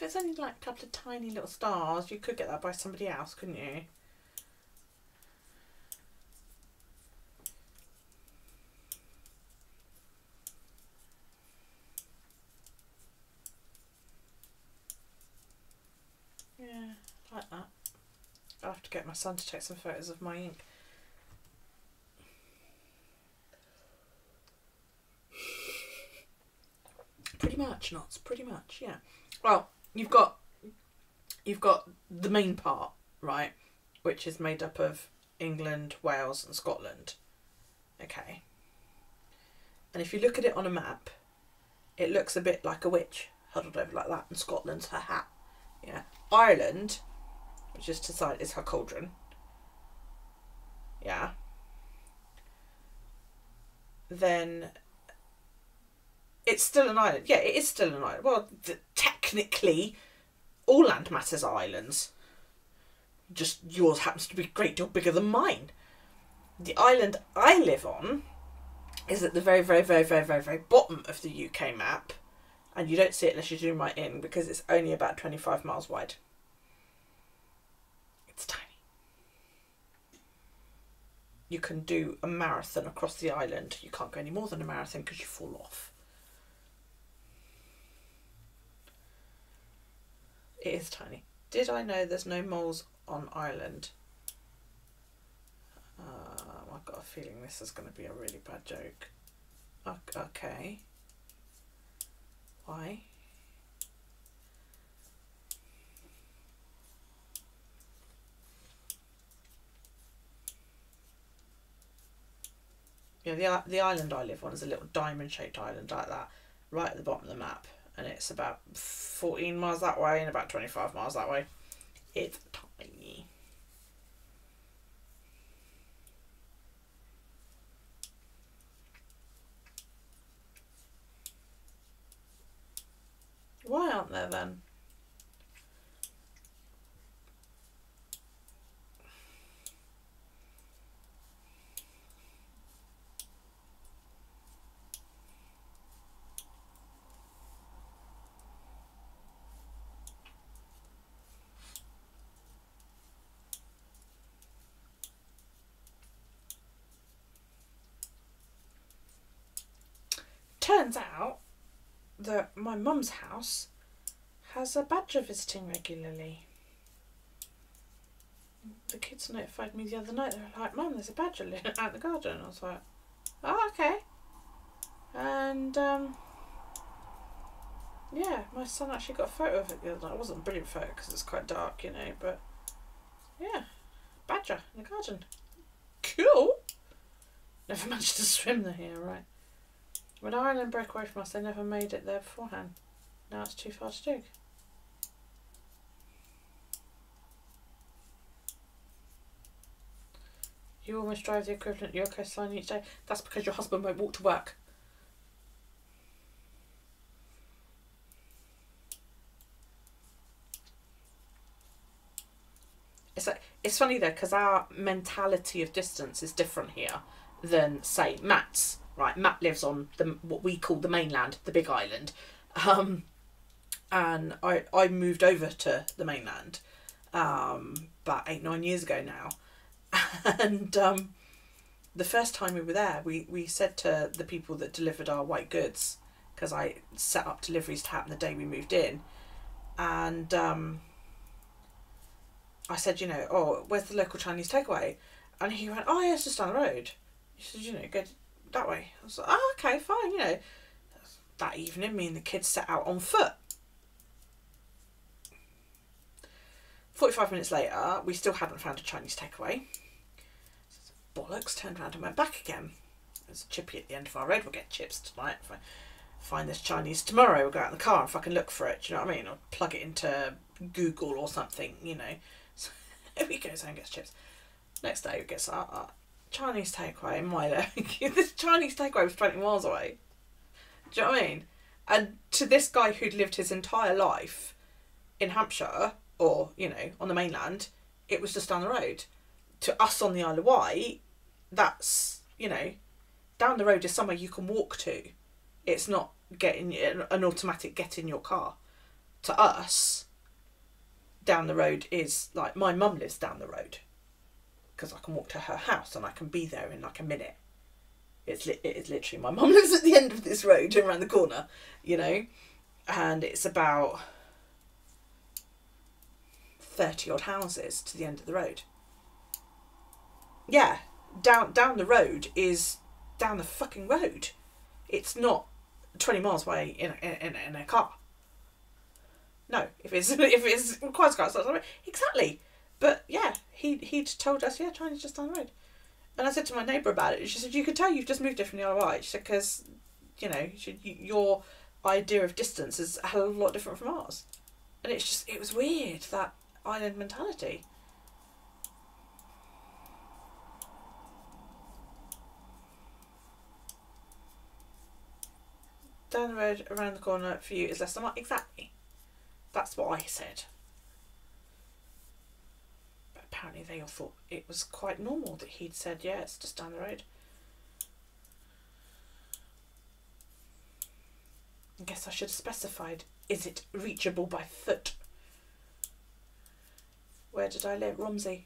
if it's only like a couple of tiny little stars, you could get that by somebody else, couldn't you? Yeah, like that. I'll have to get my son to take some photos of my ink. Pretty much, Knots. Pretty much, yeah. Well, you've got the main part, right, which is made up of England, Wales, and Scotland. Okay. And if you look at it on a map, it looks a bit like a witch huddled over like that, and Scotland's her hat. Yeah. Ireland, which is to the side, is her cauldron. Yeah. Then it's still an island. Yeah, it is still an island. Well, technically, all land masses are islands. Just yours happens to be a great deal bigger than mine. The island I live on is at the very, very, very, very, very, very bottom of the UK map. And you don't see it unless you zoom right in, because it's only about 25 miles wide. It's tiny. You can do a marathon across the island. You can't go any more than a marathon because you fall off. It is tiny. Did I know there's no moles on Ireland? I've got a feeling this is going to be a really bad joke. Okay. Why? Yeah, the island I live on is a little diamond-shaped island like that, right at the bottom of the map, and it's about 14 miles that way and about 25 miles that way. It's tiny. Why aren't there then? Turns out that my mum's house has a badger visiting regularly. The kids notified me the other night. They were like, "Mum, there's a badger living out in the garden." I was like, "Oh, okay." And yeah, my son actually got a photo of it the other night. It wasn't a brilliant photo because it's quite dark, you know, but yeah, badger in the garden. Cool. Never managed to swim there here, right? When Ireland broke away from us, they never made it there beforehand. Now it's too far to dig. You almost drive the equivalent of your coastline each day. That's because your husband won't walk to work. It's funny though, because our mentality of distance is different here than, say, Matt's. Right, Matt lives on what we call the mainland, the big island, and I moved over to the mainland about 8-9 years ago now, and the first time we were there, we said to the people that delivered our white goods, because I set up deliveries to happen the day we moved in, and I said, you know, "Oh, where's the local Chinese takeaway?" And he went, "Oh yeah, it's just down the road." He said, "You know, go that way." I was like, "Oh, okay, fine," you know. That evening, me and the kids set out on foot. 45 minutes later, we still hadn't found a Chinese takeaway. Bollocks, turned around and went back again. There's a chippy at the end of our road. We'll get chips tonight. If I find this Chinese tomorrow, we'll go out in the car and fucking look for it. Do you know what I mean? Or plug it into Google or something, you know. So he goes and gets chips. Next day, we get our Chinese takeaway in Milo. This Chinese takeaway was 20 miles away. Do you know what I mean? And to this guy who'd lived his entire life in Hampshire, or, you know, on the mainland, it was just down the road. To us on the Isle of Wight, that's, you know, down the road is somewhere you can walk to. It's not getting an automatic get in your car. to us, down the road is like, my mum lives down the road because I can walk to her house and I can be there in like a minute. It is literally, my mum lives at the end of this road and around the corner, you know, and it's about 30 odd houses to the end of the road. Yeah, down the road is down the fucking road. It's not 20 miles away in a car. No, if it's quite car, exactly. But yeah, he'd told us, yeah, China's just down the road. And I said to my neighbour about it. She said, you could tell you've just moved here from the Isle of Wight. She said, because, you know, your idea of distance is a hell of a lot different from ours. And it's just, it was weird, that island mentality. Down the road, around the corner for you is less than what? Exactly. That's what I said. But apparently they all thought it was quite normal that he'd said, yeah, it's just down the road. I guess I should have specified, is it reachable by foot? Where did I live? Romsey.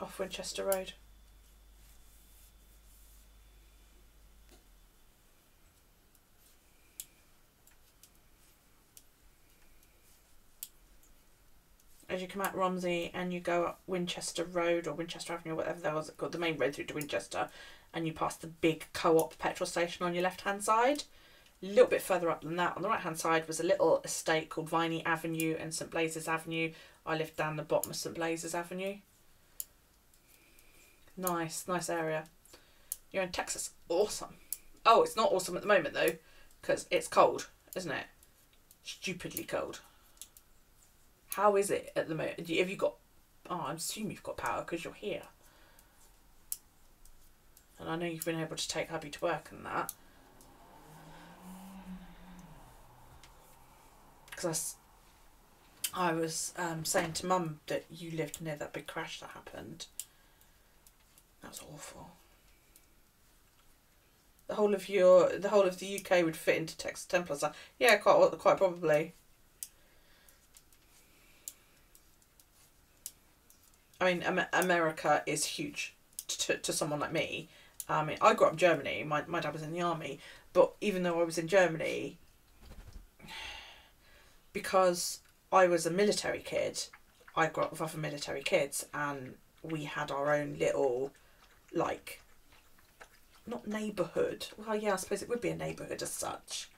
Off Winchester Road. As you come out Romsey and you go up Winchester Road or Winchester Avenue or whatever that was called, the main road through to Winchester, and you pass the big Co-op petrol station on your left hand side. A little bit further up than that, on the right hand side, was a little estate called Viney Avenue and St Blazes Avenue. I lived down the bottom of St Blazes Avenue. Nice area. You're in Texas. Awesome. Oh, it's not awesome at the moment though, because it's cold, isn't it? Stupidly cold. How is it at the moment? Have you got... Oh, I assume you've got power because you're here. And I know you've been able to take hubby to work and that. Because I was saying to Mum that you lived near that big crash that happened. That was awful. The whole of the UK would fit into Texas 10 plus. Yeah, quite probably. I mean, America is huge to someone like me. I mean, I grew up in Germany. My dad was in the army. But even though I was in Germany, because I was a military kid, I grew up with other military kids. And we had our own little, like, not neighbourhood. Well, yeah, I suppose it would be a neighbourhood as such.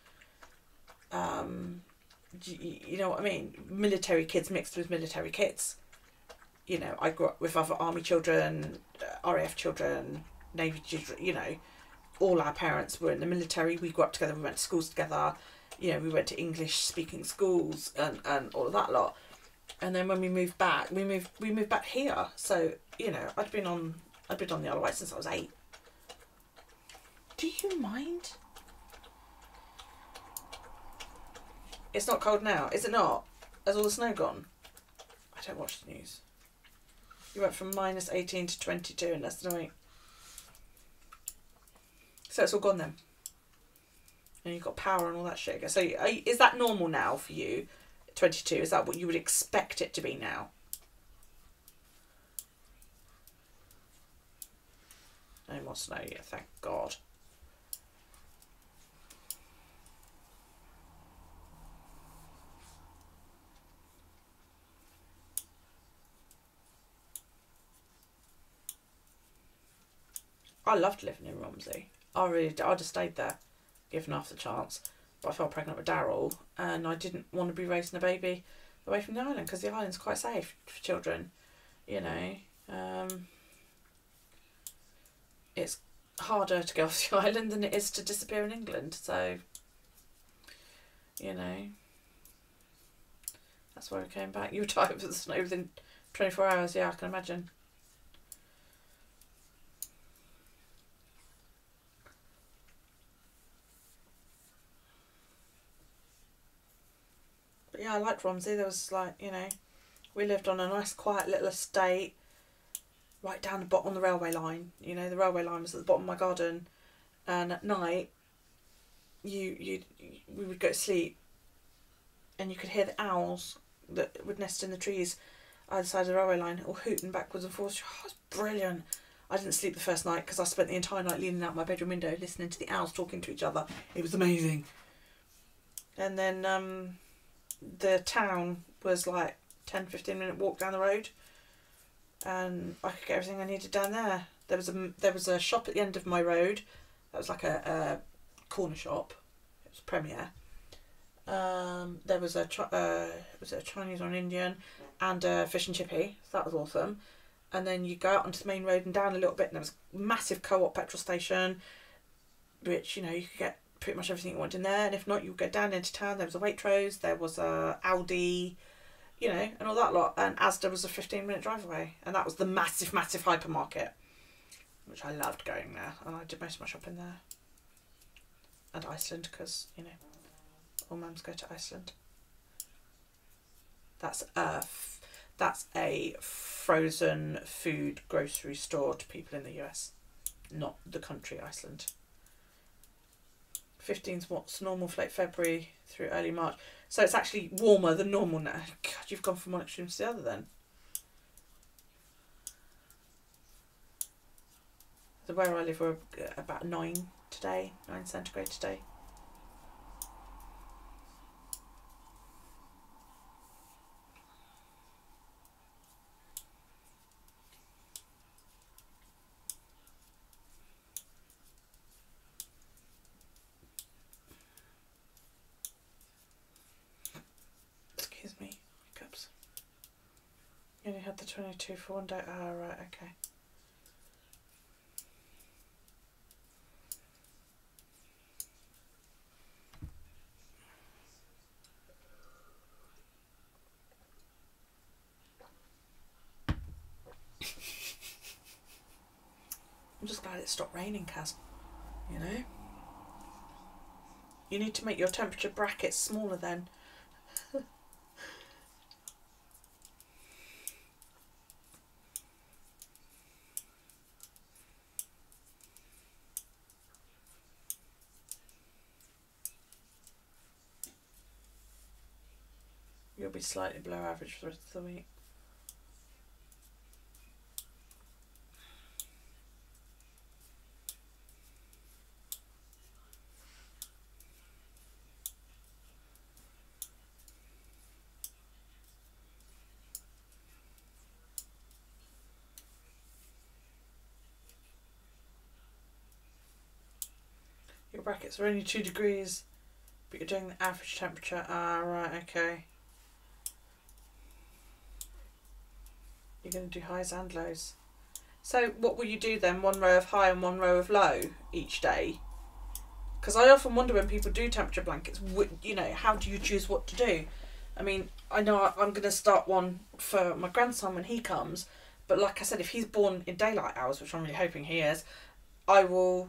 You know what I mean? Military kids mixed with military kids. You know, I grew up with other army children, RAF children, Navy children, you know. All our parents were in the military. We grew up together. We went to schools together. You know, we went to English-speaking schools and all of that lot. And then when we moved back, we moved back here. So, you know, I'd been on the Isle of Wight since I was 8. Do you mind? It's not cold now, is it not? Has all the snow gone? I don't watch the news. You went from -18 to 22 in less than a week. So it's all gone then. And you've got power and all that shit again. So is that normal now for you? 22, is that what you would expect it to be now? No more snow yet, thank God. I loved living in Romsey. I'd have stayed there, given half the chance. But I fell pregnant with Daryl, and I didn't want to be raising a baby away from the island, because the island's quite safe for children, you know. It's harder to go off the island than it is to disappear in England, so, you know, that's why we came back. You were tired of the snow within 24 hours, yeah, I can imagine. But yeah, I liked Romsey. There was like, you know, we lived on a nice quiet little estate. right down the bottom on the railway line. You know, the railway line was at the bottom of my garden, and at night, we would go to sleep, and you could hear the owls that would nest in the trees either side of the railway line, all hooting backwards and forwards. Oh, it was brilliant. I didn't sleep the first night because I spent the entire night leaning out my bedroom window listening to the owls talking to each other. It was amazing. And then the town was like 10-15 minute walk down the road, and I could get everything I needed down there. There was a shop at the end of my road that was like a corner shop. It was Premier. There was a was it a Chinese or an Indian, and a fish and chippy. So that was awesome. And then you go out onto the main road and down a little bit, and there was a massive co-op petrol station, which, you know, you could get pretty much everything you want in there. And if not, you would go down into town. There was a Waitrose, there was a Aldi, you know, and all that lot. And Asda was a 15-minute drive away, and that was the massive hypermarket, which I loved going there. And I did most of my shopping there. And Iceland, because, you know, all mums go to Iceland. That's a frozen food grocery store to people in the US, not the country Iceland. 15's what's normal for late February through early March. So it's actually warmer than normal now. God, you've gone from one extreme to the other then. So where I live, we're about 9 centigrade today. Excuse me, hiccups. You only had the 22 for one day. Ah, right, okay. I'm just glad it stopped raining, Kaz. You know? You need to make your temperature brackets smaller then. You'll be slightly below average for the rest of the week. Your brackets are only 2 degrees, but you're doing the average temperature. Ah, right, okay. You're going to do highs and lows. So what will you do then? 1 row of high and 1 row of low each day? Because I often wonder when people do temperature blankets, you know, how do you choose what to do? I mean, I know I'm going to start one for my grandson when he comes, but like I said, if he's born in daylight hours, which I'm really hoping he is, I will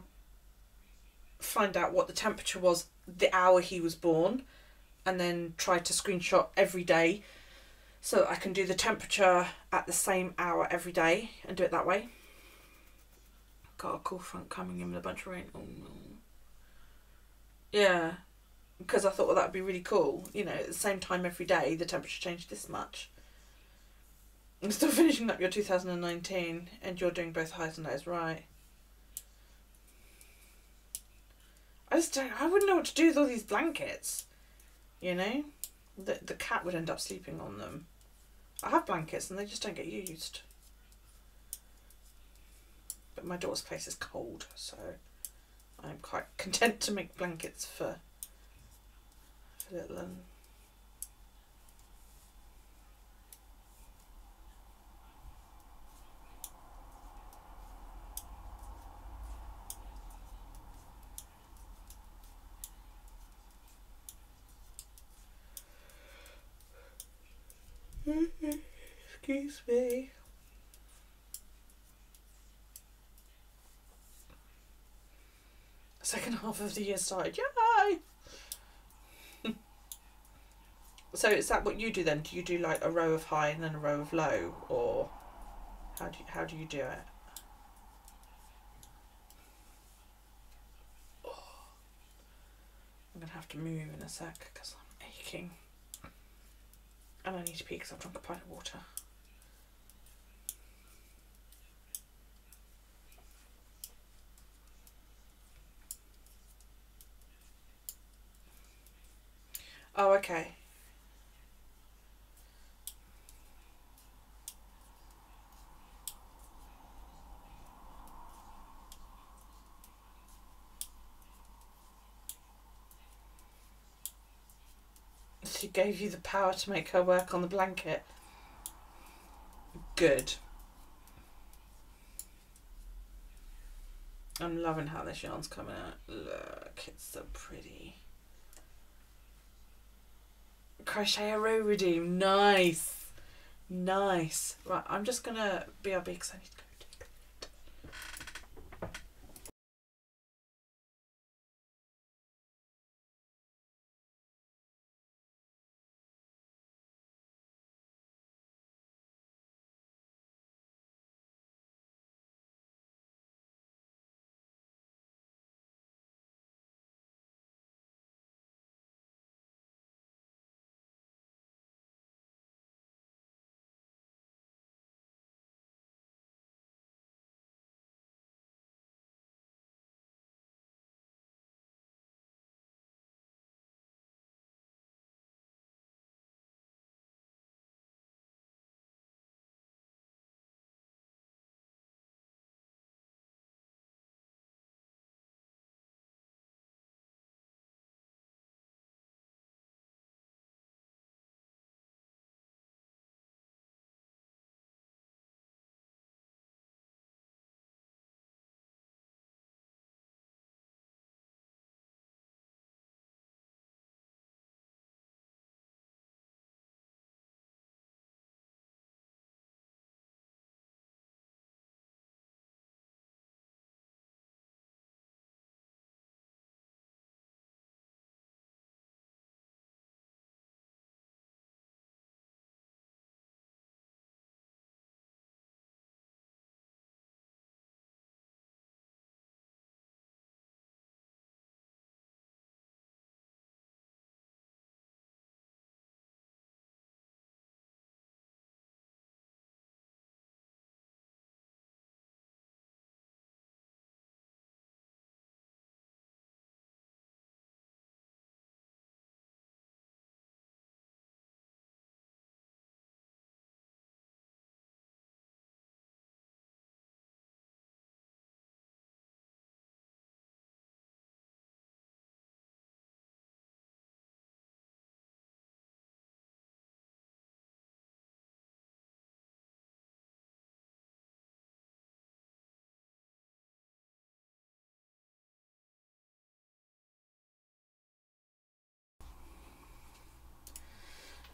find out what the temperature was the hour he was born, and then try to screenshot every day so that I can do the temperature at the same hour every day and do it that way. Got a cool front coming in with a bunch of rain. Oh no. Yeah, because I thought, well, that would be really cool. You know, at the same time every day the temperature changed this much. I'm still finishing up your 2019 and you're doing both highs and lows, right? I wouldn't know what to do with all these blankets, you know? The cat would end up sleeping on them. I have blankets and they just don't get used. But my daughter's place is cold, so I'm quite content to make blankets for little one. Excuse me. Second half of the year started. Yay! So is that what you do then? Do you do like a row of high and then a row of low, or How do you do it? I'm gonna have to move in a sec because I'm aching. And I need to pee because I've drunk a pint of water. Oh, okay. She gave you the power to make her work on the blanket. Good. I'm loving how this yarn's coming out. Look, it's so pretty. Crochet a row redeem. Nice. Nice. Right, I'm just going to BRB because I need to go.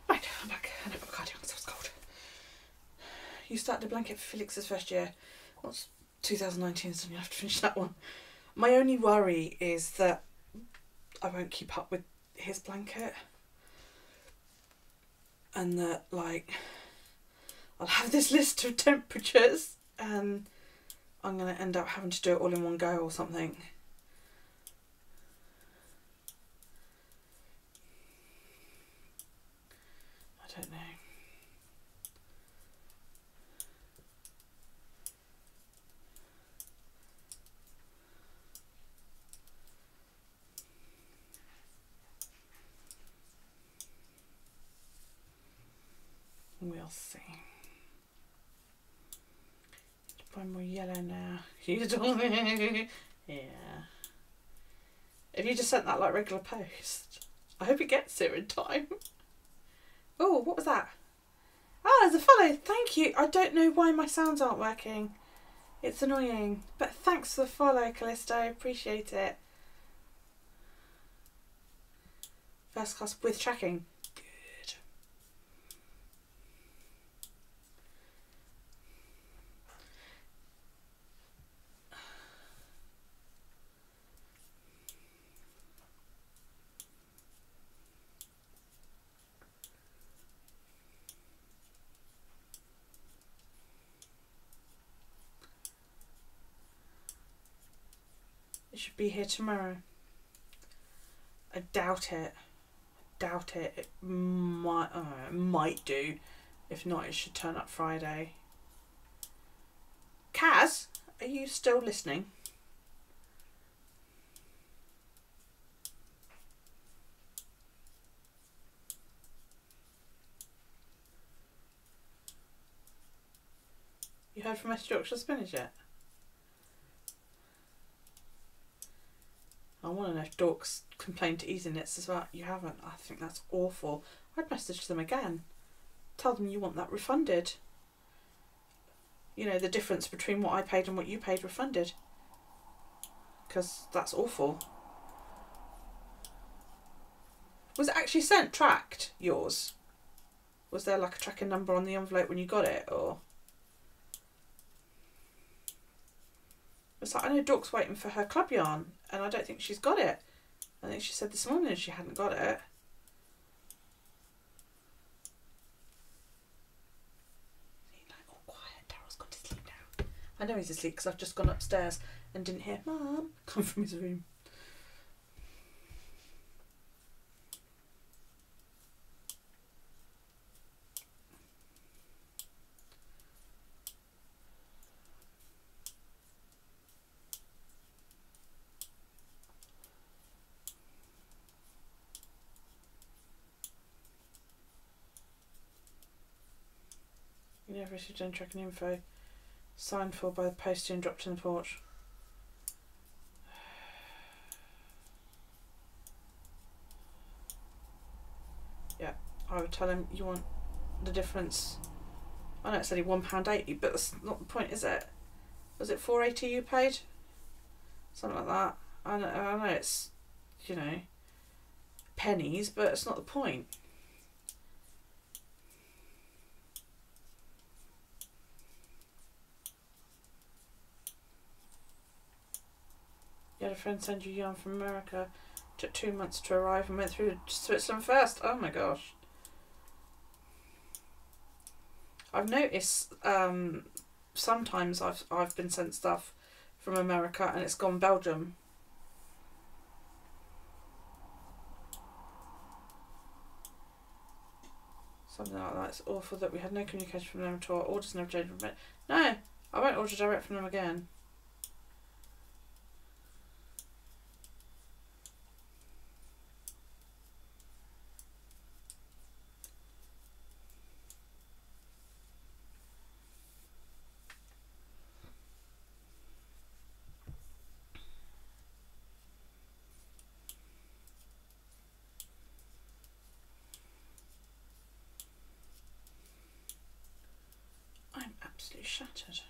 Right, I'm back. I know my cardigan because I was cold. You started a blanket for Felix's first year. What's 2019, so you have to finish that one. My only worry is that I won't keep up with his blanket. And that, like, I'll have this list of temperatures and I'm going to end up having to do it all in one go or something. I don't know. We'll see. Buy more yellow now. You don't. Yeah. If you just sent that like regular post, I hope it gets here in time. Oh, what was that? Ah, there's a follow. Thank you. I don't know why my sounds aren't working. It's annoying. But thanks for the follow, Callisto. Appreciate it. First class with tracking. Good. should be here tomorrow. I doubt it. Doubt it. It might do. If not, it should turn up Friday. Kaz, are you still listening? You heard from West Yorkshire Spinach yet? I want to know if Dorks complained to Easy Knits as well. You haven't. I think that's awful. I'd message them again. Tell them you want that refunded. You know, the difference between what I paid and what you paid refunded. Because that's awful. Was it actually sent, tracked, yours? Was there like a tracking number on the envelope when you got it, or? It's like, I know Dork's waiting for her club yarn, and I don't think she's got it. I think she said this morning she hadn't got it. Like, all quiet, Daryl's gone to sleep now. I know he's asleep because I've just gone upstairs and didn't hear Mum come from his room. You never received any tracking info. Signed for by the postie and dropped in the porch. Yeah, I would tell him you want the difference. I know it's only £1.80, but that's not the point, is it? Was it $4.80 you paid? Something like that. I know it's, you know, pennies, but it's not the point. You had a friend send you yarn from America, took 2 months to arrive and went through Switzerland first. Oh my gosh. I've noticed sometimes I've been sent stuff from America and it's gone Belgium. Something like that. It's awful that we had no communication from them at all. Orders never changed from it. No, I won't order direct from them again. Absolutely shattered.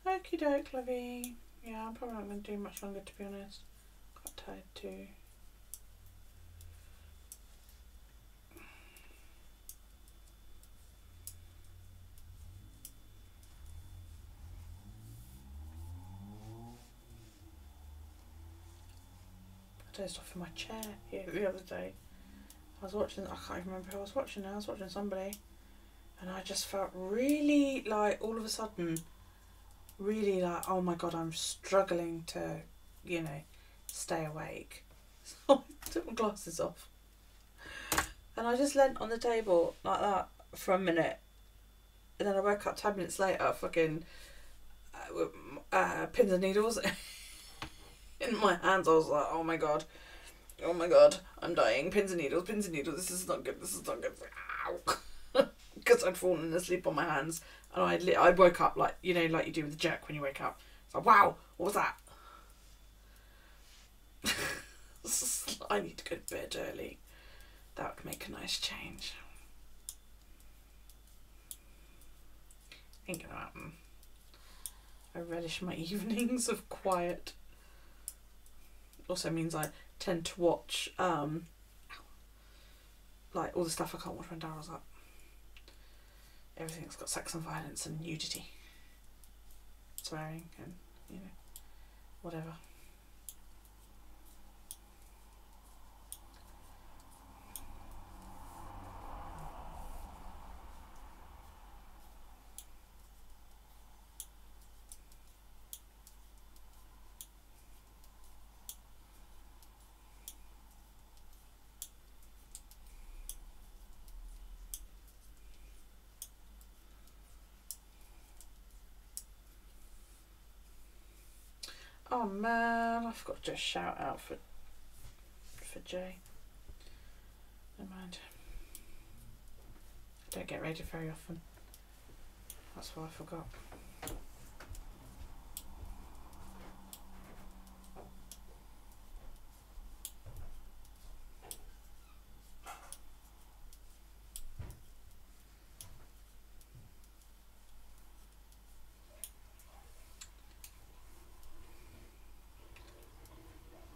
Okie doke, lovey. Yeah, I'm probably not going to do much longer, to be honest. Quite tired too. I dozed off in my chair here the other day. I was watching, I can't even remember who I was watching now. I was watching somebody, and I just felt really like, all of a sudden, really like, oh my god, I'm struggling to, you know, stay awake. So I took my glasses off and I just leant on the table like that for a minute, and then I woke up 10 minutes later, fucking pins and needles in in my hands. I was like, oh my god, I'm dying. Pins and needles, this is not good, Ow. Because I'd fallen asleep on my hands, and I woke up like, you know, like you do with the jerk when you wake up. It's like, wow, what was that? I need to go to bed early. That would make a nice change. Ain't gonna happen. I relish my evenings of quiet. Also means I tend to watch like all the stuff I can't watch when Daryl's up. Everything that's got sex and violence and nudity, swearing, and you know, whatever. Oh man, I forgot to do a shout out for Jay. Never mind. I don't get ready very often. That's why I forgot.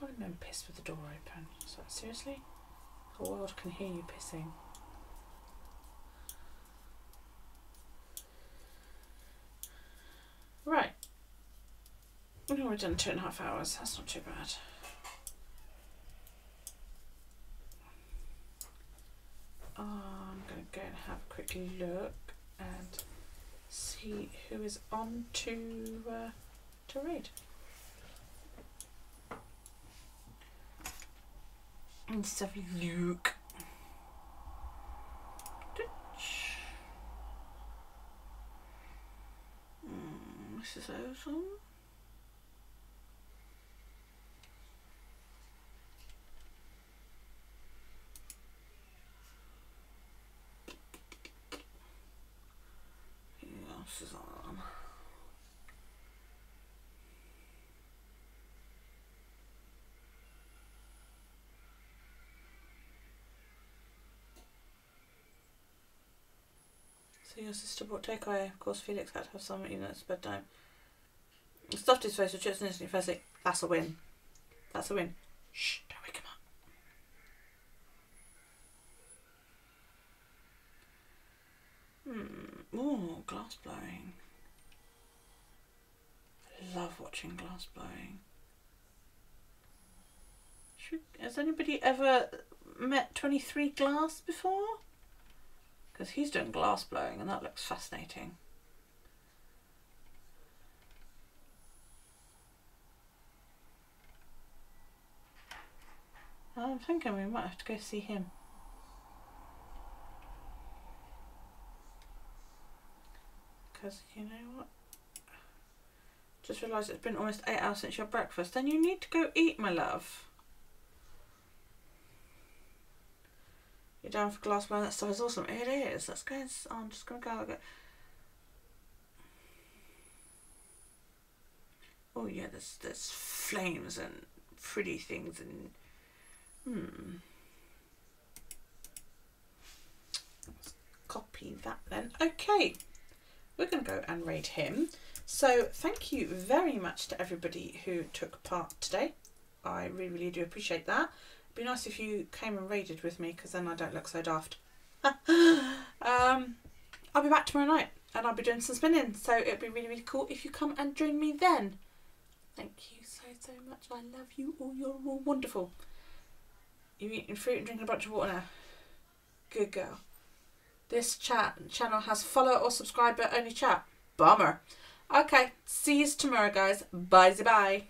I'm going to piss with the door open. So seriously? The world can hear you pissing. Right. We've already done 2.5 hours. That's not too bad. I'm going to go and have a quick look and see who is on to read. Let's have a look. This is awesome. This is on. So your sister brought takeaway. Of course, Felix had to have some, even though it's bedtime. He stuffed his face with chips and instantly firstly. That's a win. That's a win. Shh, don't wake him up. Ooh, glass blowing. I love watching glass blowing. Has anybody ever met 23 Glass before? Because he's doing glass blowing and that looks fascinating. I'm thinking we might have to go see him. Because you know what? Just realised it's been almost 8 hours since your breakfast. Then you need to go eat, my love. You're down for glass blowing? That stuff is awesome. It is. Let's go. I'm just going to go. Oh yeah, there's flames and pretty things and Let's copy that then. Okay, we're going to go and raid him. So thank you very much to everybody who took part today. I really do appreciate that. It'd be nice if you came and raided with me, because then I don't look so daft. I'll be back tomorrow night and I'll be doing some spinning, so it'd be really cool if you come and join me then. Thank you so much. I love you all. You're all wonderful. You're eating fruit and drinking a bunch of water now. Good girl. This channel has follow or subscriber only chat. Bummer. Okay, see you tomorrow, guys. Bye.